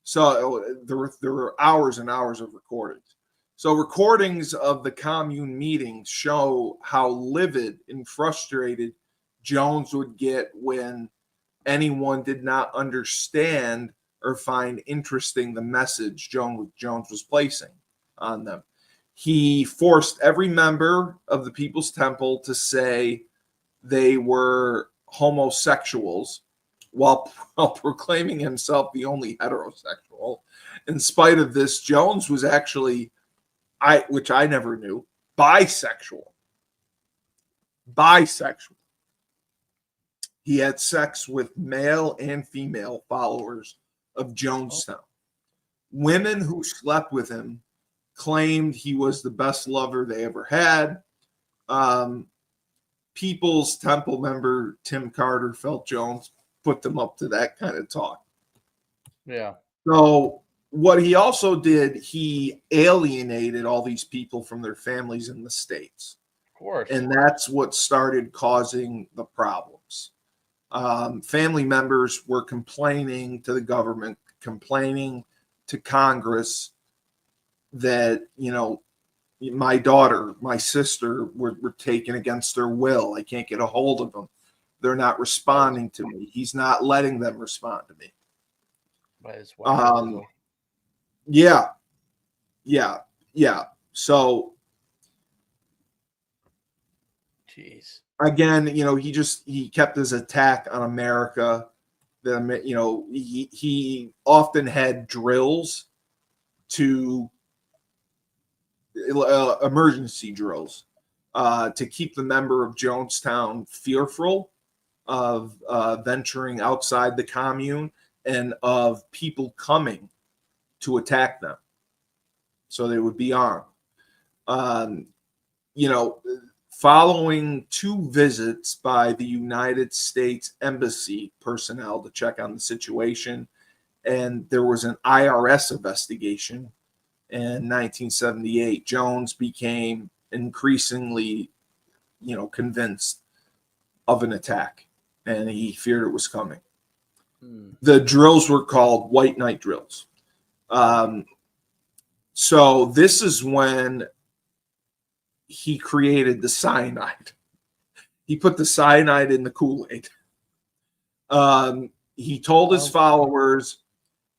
So there were hours and hours of recordings. So recordings of the commune meetings show how livid and frustrated Jones would get when anyone did not understand or find interesting the message Jones was placing on them. He forced every member of the People's Temple to say they were homosexuals while proclaiming himself the only heterosexual. In spite of this, Jones was actually, which I never knew, bisexual. Bisexual. He had sex with male and female followers of Jonestown. Women who slept with him claimed he was the best lover they ever had. People's Temple member Tim Carter felt Jones put them up to that kind of talk. Yeah. So what he also did, he alienated all these people from their families in the States. Of course. And that's what started causing the problems. Family members were complaining to the government, complaining to Congress that, you know, my daughter, my sister were taken against their will. I can't get a hold of them. They're not responding to me. He's not letting them respond to me. Yeah. So, jeez. Again, you know, he kept his attack on America. Then, you know, he often had drills to emergency drills to keep the member of Jonestown fearful of venturing outside the commune and of people coming to attack them. So they would be armed. You know, following 2 visits by the United States Embassy personnel to check on the situation, and there was an IRS investigation in 1978, Jones became increasingly, you know, convinced of an attack, and he feared it was coming. The drills were called White Night drills. So this is when he created the cyanide. He put the cyanide in the Kool-Aid. He told his followers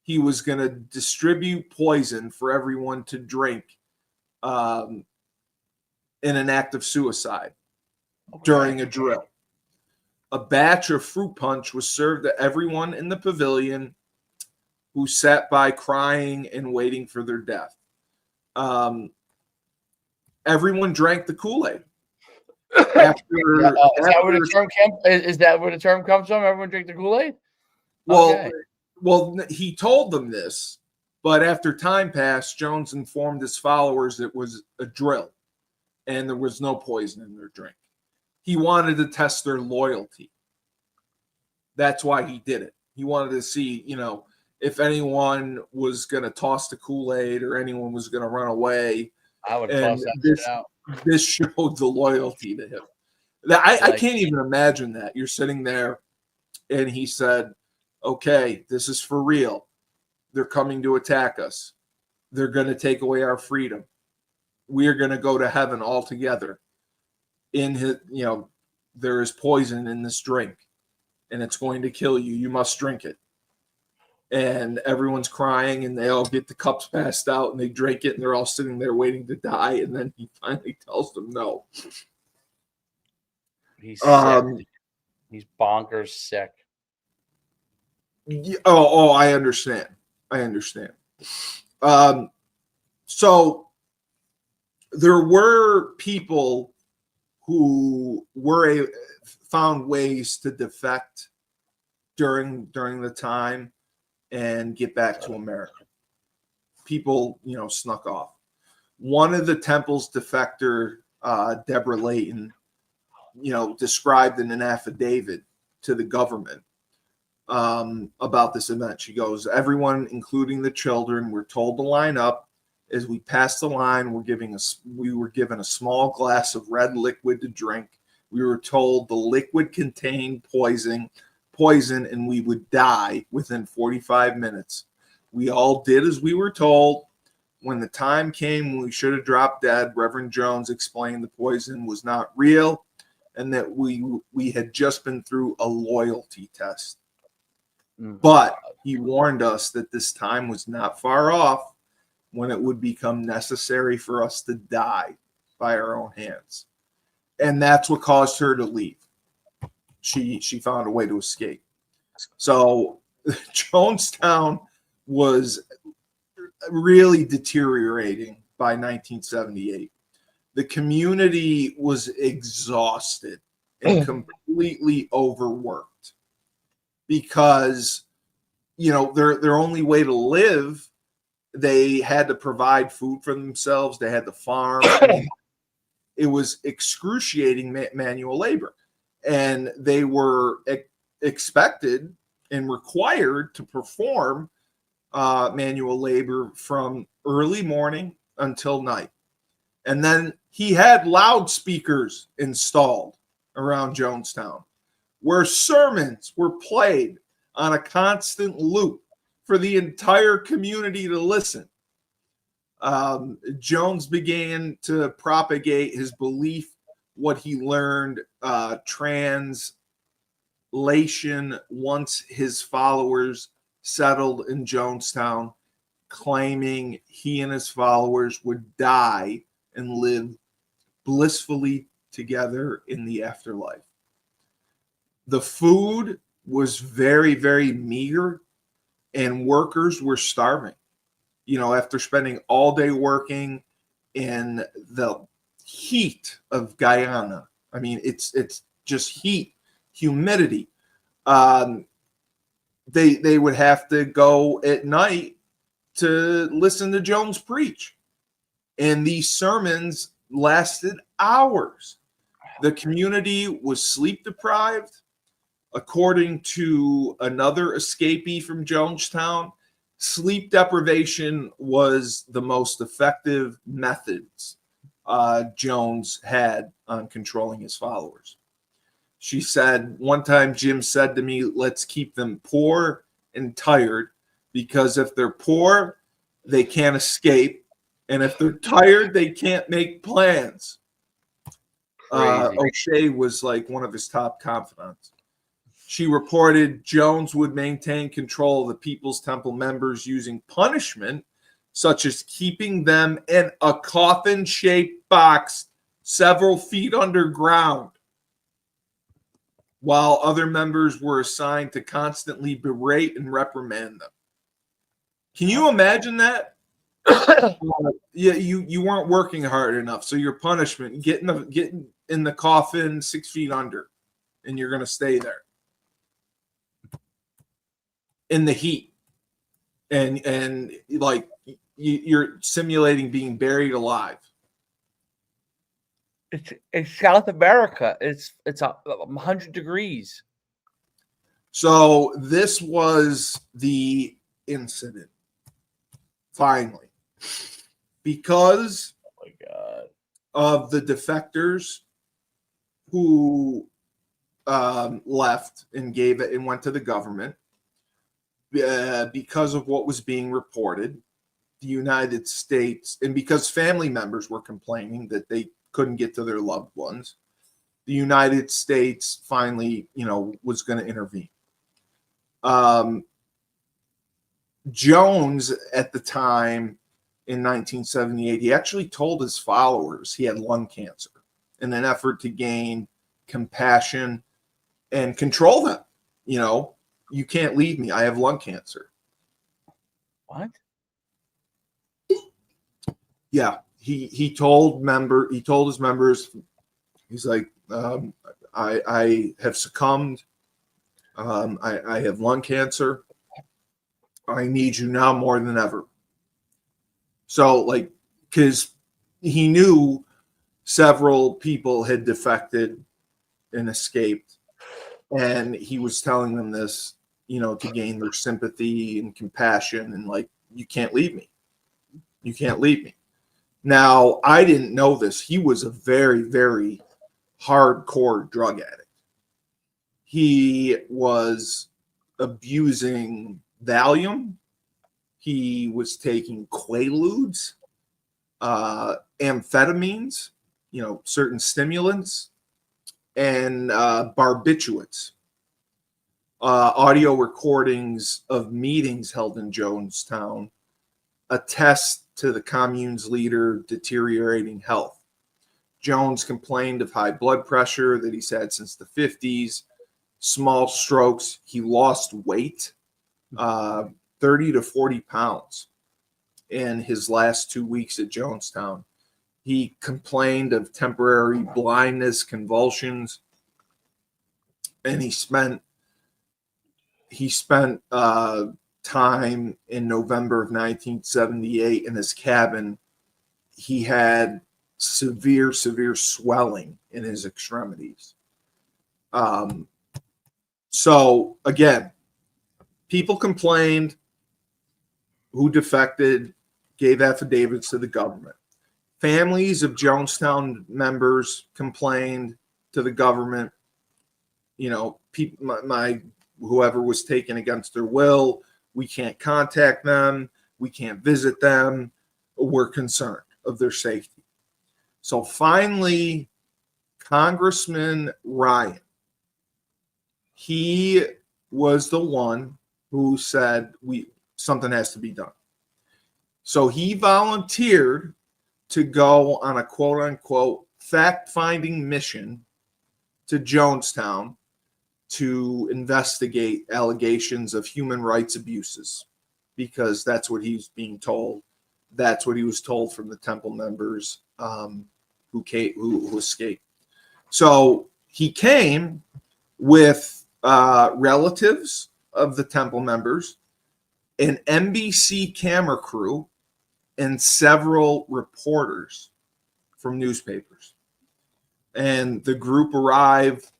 he was going to distribute poison for everyone to drink in an act of suicide during a drill. A batch of fruit punch was served to everyone in the pavilion who sat by crying and waiting for their death. Everyone drank the Kool-Aid. Is that where the term comes from? Everyone drink the Kool-Aid? Well, he told them this, but after time passed, Jones informed his followers it was a drill and there was no poison in their drink. He wanted to test their loyalty. That's why he did it. He wanted to see, you know, if anyone was going to toss the Kool-Aid or anyone was going to run away. I would toss that out. This showed the loyalty to him. I can't even imagine that. You're sitting there and he said, okay, this is for real. They're coming to attack us. They're going to take away our freedom. We are going to go to heaven all together. In his, you know, there is poison in this drink and it's going to kill you. You must drink it. And everyone's crying and they all get the cups passed out and they drink it and they're all sitting there waiting to die. And then he finally tells them no. He's sick. He's bonkers sick. I understand. So there were people who found ways to defect during the time and get back to America. People, you know, snuck off. One of the temple's defector, Deborah Layton, you know, described in an affidavit to the government about this event. She goes, everyone, including the children, were told to line up. As we passed the line, we were given a small glass of red liquid to drink. We were told the liquid contained poison, and we would die within 45 minutes. We all did as we were told. When the time came when we should have dropped dead, Reverend Jones explained the poison was not real and that we had just been through a loyalty test. But he warned us that this time was not far off when it would become necessary for us to die by our own hands. And that's what caused her to leave. she found a way to escape. So Jonestown was really deteriorating by 1978. The community was exhausted and completely overworked because, you know, their only way to live, they had to provide food for themselves. They had to farm. I mean, it was excruciating manual labor, and they were expected and required to perform manual labor from early morning until night. And then he had loudspeakers installed around Jonestown where sermons were played on a constant loop for the entire community to listen. Jones began to propagate his belief, what he learned, translation, once his followers settled in Jonestown, claiming he and his followers would die and live blissfully together in the afterlife. The food was very, very meager, and workers were starving. You know, after spending all day working in the heat of Guyana, I mean, it's just heat, humidity. They would have to go at night to listen to Jones preach, and these sermons lasted hours. The community was sleep deprived. According to another escapee from Jonestown, sleep deprivation was the most effective methods Jones had on controlling his followers. She said, one time Jim said to me, let's keep them poor and tired, because if they're poor, they can't escape. And if they're tired, they can't make plans. O'Shea was like one of his top confidants. She reported Jones would maintain control of the People's Temple members using punishment, such as keeping them in a coffin-shaped box several feet underground, while other members were assigned to constantly berate and reprimand them. Can you imagine that? Yeah, you weren't working hard enough, so your punishment, getting in the coffin 6 feet under, and you're going to stay there in the heat, and like you're simulating being buried alive. It's South America. It's 100 degrees. So this was the incident. Finally, because Oh my God. of the defectors who left and gave it and went to the government, because of what was being reported, the United States, and because family members were complaining that they couldn't get to their loved ones, the United States finally, was going to intervene. Jones, at the time in 1978, he actually told his followers he had lung cancer in an effort to gain compassion and control them. You can't leave me. I have lung cancer. What? Yeah, he told his members, he's like, I have succumbed. I have lung cancer. I need you now more than ever. So, because he knew several people had defected and escaped, and he was telling them this, to gain their sympathy and compassion, and you can't leave me. You can't leave me. Now, I didn't know this. He was a very, very hardcore drug addict. He was abusing Valium. He was taking Quaaludes, amphetamines, certain stimulants, and barbiturates. Audio recordings of meetings held in Jonestown attest to the commune's leader deteriorating health. Jones complained of high blood pressure that he's had since the 50s. small strokes. He lost weight, 30 to 40 pounds in his last 2 weeks at Jonestown. He complained of temporary blindness, convulsions, and he spent time in November of 1978 in his cabin. He had severe swelling in his extremities. So again, people complained, who defected, gave affidavits to the government. Families of Jonestown members complained to the government. You know, people, my whoever was taken against their will, we can't contact them, we can't visit them, we're concerned of their safety. So finally, Congressman Ryan, he was the one who said something has to be done. So he volunteered to go on a quote unquote fact-finding mission to Jonestown to investigate allegations of human rights abuses, because that's what he's being told. That's what he was told from the temple members who escaped. So he came with relatives of the temple members, an NBC camera crew, and several reporters from newspapers. And the group arrived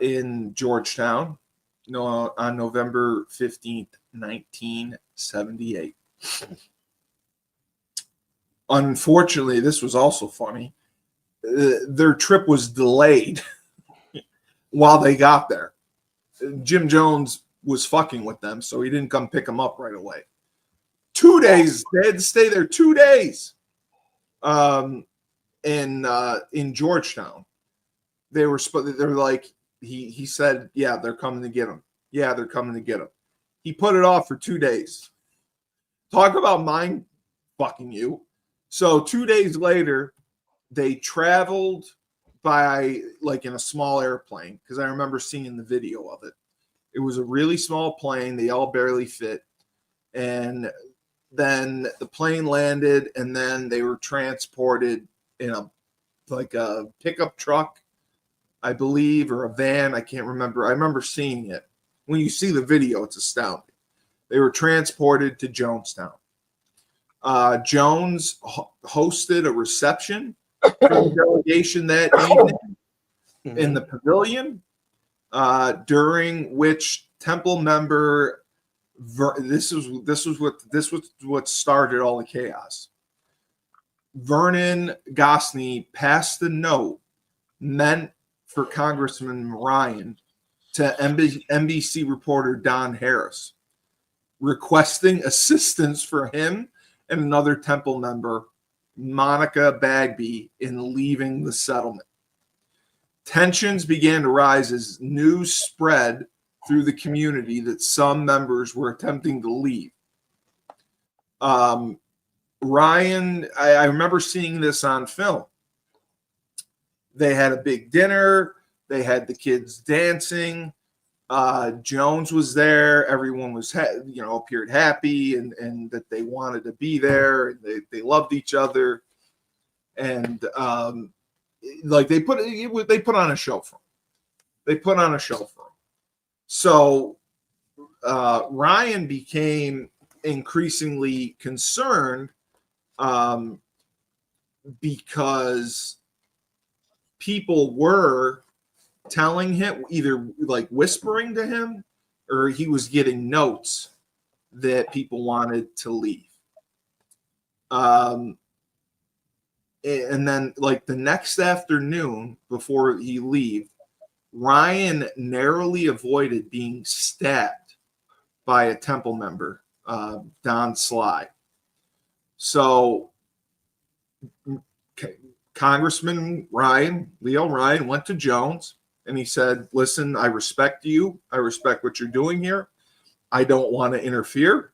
in Georgetown on November 15th, 1978. Unfortunately, this was also funny. Their trip was delayed while they got there. Jim Jones was fucking with them, so he didn't come pick them up right away. 2 days. They had to stay there 2 days in Georgetown. They're like, he said, yeah, they're coming to get him. Yeah, they're coming to get him. He put it off for 2 days. Talk about mind fucking you. So 2 days later, they traveled by like in a small airplane, because I remember seeing the video of it. It was a really small plane. They all barely fit. And then the plane landed, and then they were transported in a pickup truck, I believe, or a van. I can't remember. I remember seeing it. When you see the video, it's astounding. They were transported to Jonestown. Jones hosted a reception for the delegation that evening in the pavilion, during which temple member this was what started all the chaos. Vernon Gosney passed the note meant for Congressman Ryan to NBC reporter Don Harris, requesting assistance for him and another temple member, Monica Bagby, in leaving the settlement. Tensions began to rise as news spread through the community that some members were attempting to leave. Ryan, I remember seeing this on film. They had a big dinner. They had the kids dancing. Jones was there. Everyone was, appeared happy and that they wanted to be there. And they loved each other, and they put on a show for him. They put on a show for him. So Ryan became increasingly concerned because people were telling him, either like whispering to him, or he was getting notes that people wanted to leave. And then like the next afternoon before he leave, Ryan narrowly avoided being stabbed by a temple member, Don Sly. So Congressman Leo Ryan went to Jones and he said, listen, I respect you. I respect what you're doing here. I don't want to interfere.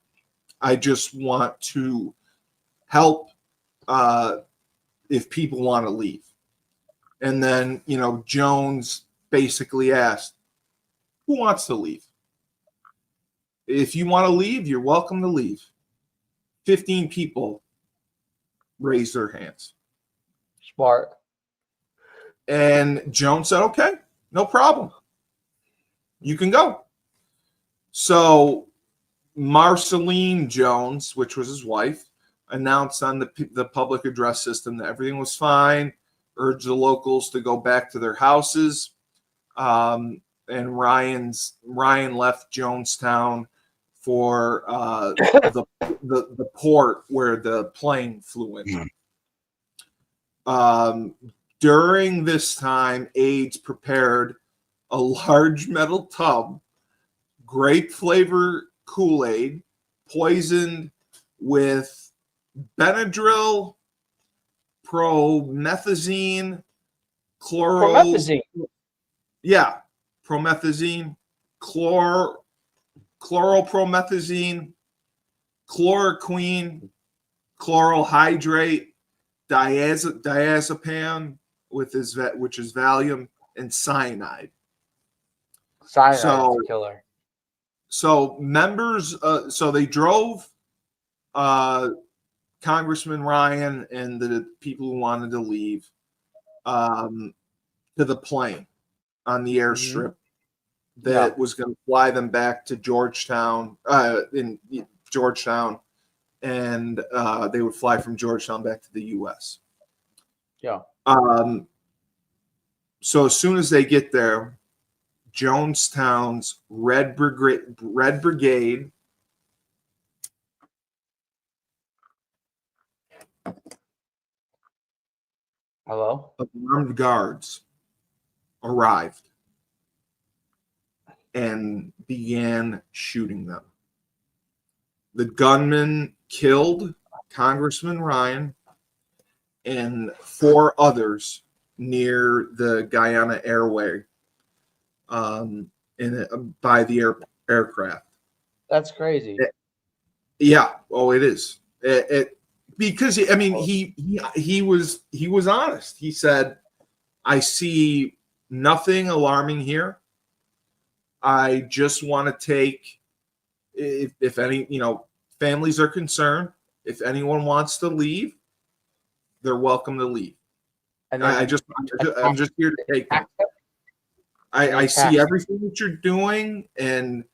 I just want to help if people want to leave. And then, Jones basically asked, Who wants to leave? If you want to leave, you're welcome to leave. 15 people raised their hands. Smart. And Jones said, okay, no problem. You can go. So Marceline Jones, which was his wife, announced on the public address system that everything was fine, urged the locals to go back to their houses. And Ryan left Jonestown for the port where the plane flew in. During this time, aides prepared a large metal tub, grape flavor Kool-Aid, poisoned with Benadryl, promethazine, Promethazine. Yeah, promethazine, chloropromethazine, chloroquine, chloral hydrate, diazepam, which is Valium, and cyanide. Cyanide is a killer. So members, so they drove Congressman Ryan and the people who wanted to leave to the plane on the airstrip that was going to fly them back to Georgetown, and they would fly from Georgetown back to the U.S. Yeah. So as soon as they get there, Jonestown's Red Brigade Hello? armed guards arrived and began shooting them. The gunman killed Congressman Ryan and 4 others near the Guyana Airway by the aircraft. That's crazy. Yeah. Oh, it is. Because I mean he was honest. He said, "I see nothing alarming here. I just want to take, if any, families are concerned, if anyone wants to leave, they're welcome to leave. And I'm just here to take them. I see everything that you're doing, and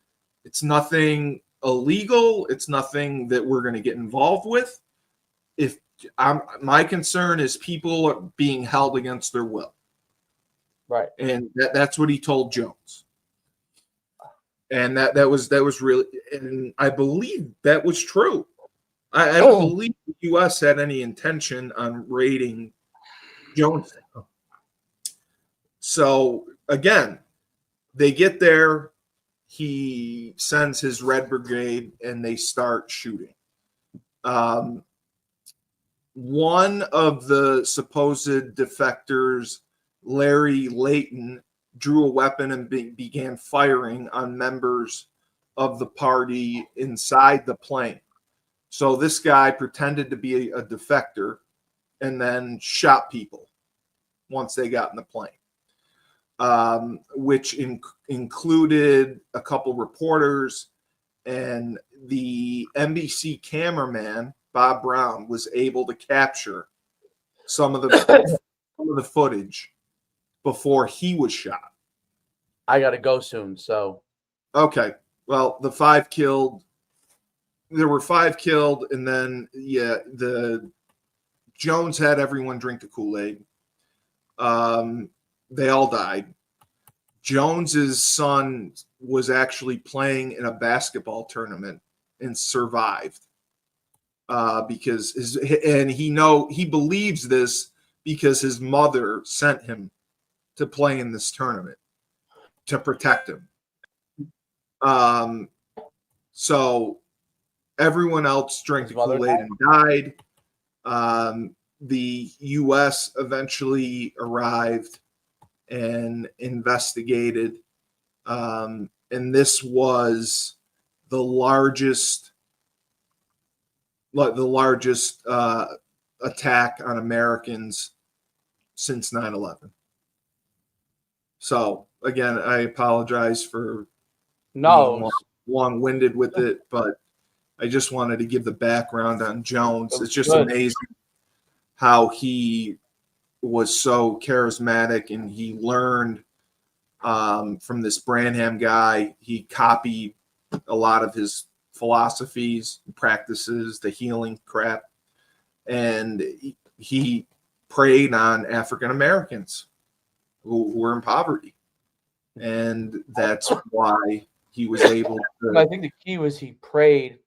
it's nothing illegal. It's nothing that we're going to get involved with. My concern is people are being held against their will." Right. And that's what he told Jones. And that was really, and I believe that was true. I don't believe the U.S. had any intention on raiding Jonestown. So again, they get there. He sends his Red Brigade, and they start shooting. One of the supposed defectors, Larry Layton, drew a weapon and began firing on members of the party inside the plane. So this guy pretended to be a defector and then shot people once they got in the plane, which included a couple reporters, and the NBC cameraman, Bob Brown, was able to capture some of the footage before he was shot. I got to go soon, so. Okay. Well, there were 5 killed, and then, the Jones had everyone drink the Kool-Aid. They all died. Jones's son was actually playing in a basketball tournament and survived. Because he believes this because his mother sent him to play in this tournament to protect him. So everyone else drank the Kool-Aid and died. The U.S. eventually arrived and investigated, and this was the largest attack on Americans since 9/11. So again, I apologize for No, being long-winded with it, but I just wanted to give the background on Jones. it was It's just good. amazing how he was so charismatic, and he learned from this Branham guy. He copied a lot of his philosophies, practices, the healing crap, and he preyed on African Americans who were in poverty, and that's why he was able And I to. think the key was he preyed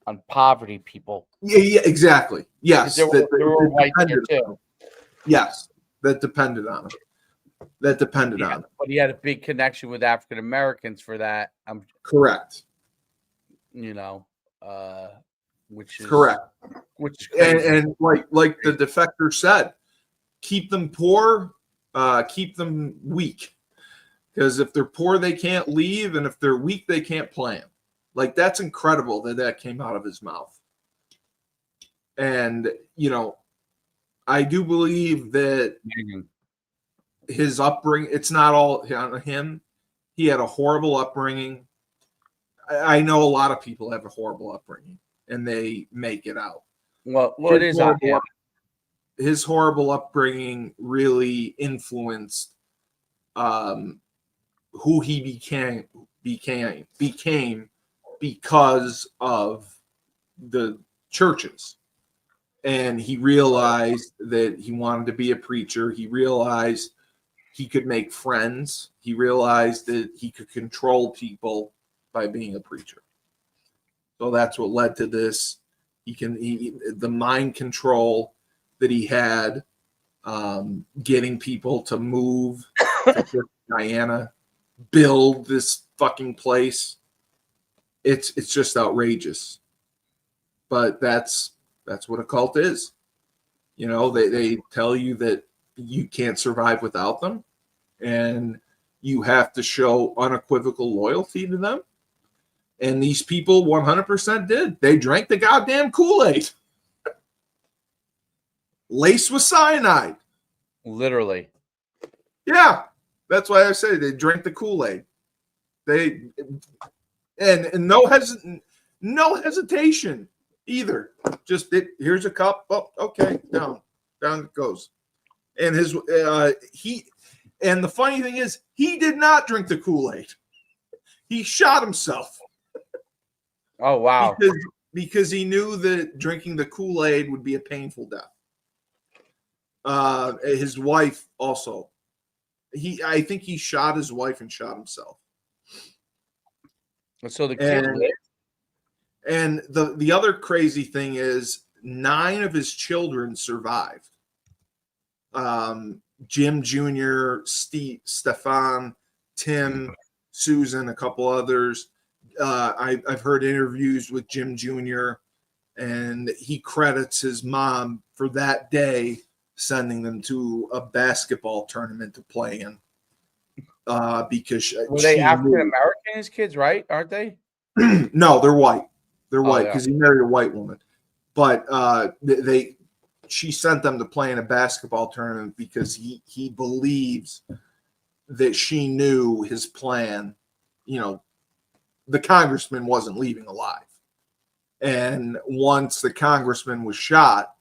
on poverty people. Yeah, exactly. Yes, There were white there depended too. on him. Yes, that depended on him. That depended on him. But he had a big connection with African Americans for that. Correct. You know, which is Correct. which is crazy. And like the defector said, keep them poor, keep them weak. Because if they're poor, they can't leave, and if they're weak, they can't plan. Like, that's incredible that came out of his mouth. And I do believe that his upbringing, it's not all on him. He had a horrible upbringing. I know a lot of people have a horrible upbringing, and they make it out. Well, it is on him. His horrible upbringing really influenced who he became because of the churches. And he realized that he wanted to be a preacher. He realized he could make friends. He realized that he could control people by being a preacher. So that's what led to this. The mind control that he had, getting people to move to Guyana, build this fucking place. It's just outrageous. But that's what a cult is. They tell you that you can't survive without them, and you have to show unequivocal loyalty to them. And these people 100% did. They drank the goddamn Kool-Aid. Laced with cyanide. Literally. Yeah. That's why I say they drank the Kool-Aid. And no hesitation either. Just here's a cup. Oh, okay, down it goes. And and the funny thing is, he did not drink the Kool-Aid. He shot himself. Oh wow! Because he knew that drinking the Kool-Aid would be a painful death. His wife also. I think he shot his wife and shot himself. And so the kid lived. And the other crazy thing is 9 of his children survived. Jim Jr., Stefan, Tim, Susan, a couple others. I've heard interviews with Jim Jr., and he credits his mom for that day sending them to a basketball tournament to play in. Because were they African American, his kids, right? Aren't they? No, they're white. They're white yeah. because he married a white woman. But she sent them to play in a basketball tournament because he believes that she knew his plan. The congressman wasn't leaving alive. And once the congressman was shot,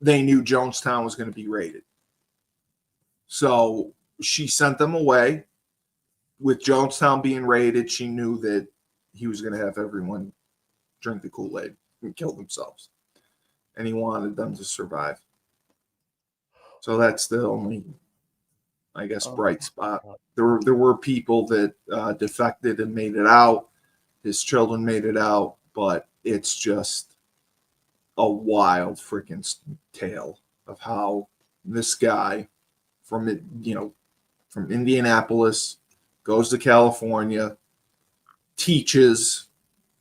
they knew Jonestown was going to be raided. So she sent them away. With Jonestown being raided, she knew that he was going to have everyone drink the Kool-Aid and kill themselves. And he wanted them to survive. So that's the only, I guess, bright spot. There were people that defected and made it out. His children made it out. But it's just a wild freaking tale of how this guy from Indianapolis goes to California, teaches,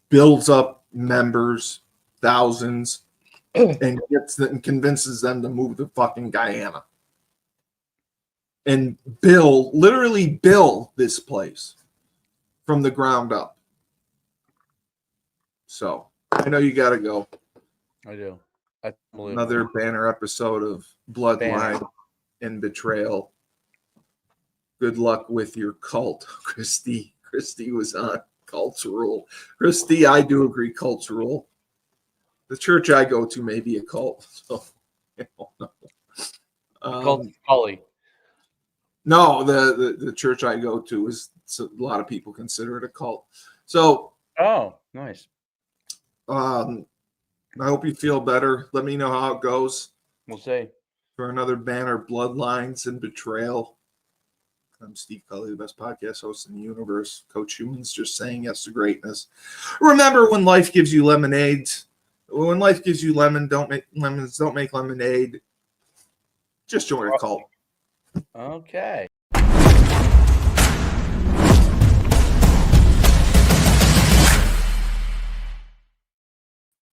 builds up members, thousands, and convinces them to move to fucking Guyana and literally build this place from the ground up. So I know you got to go. I do. Another banner episode of Bloodline and Betrayal Good luck with your cult. Christy was on cults rule. Christy, I do agree, cults rule. The church I go to may be a cult. So, I don't know. Cult Cully. No, the church I go to is a lot of people consider it a cult. So, Oh, nice. I hope you feel better. Let me know how it goes. We'll see. For another banner, Bloodlines and Betrayal. I'm Steve Cully, the best podcast host in the universe. Coach Humans just saying yes to greatness. Remember, when life gives you lemonade, when life gives you lemons, don't make lemonade. Just join a cult. Okay.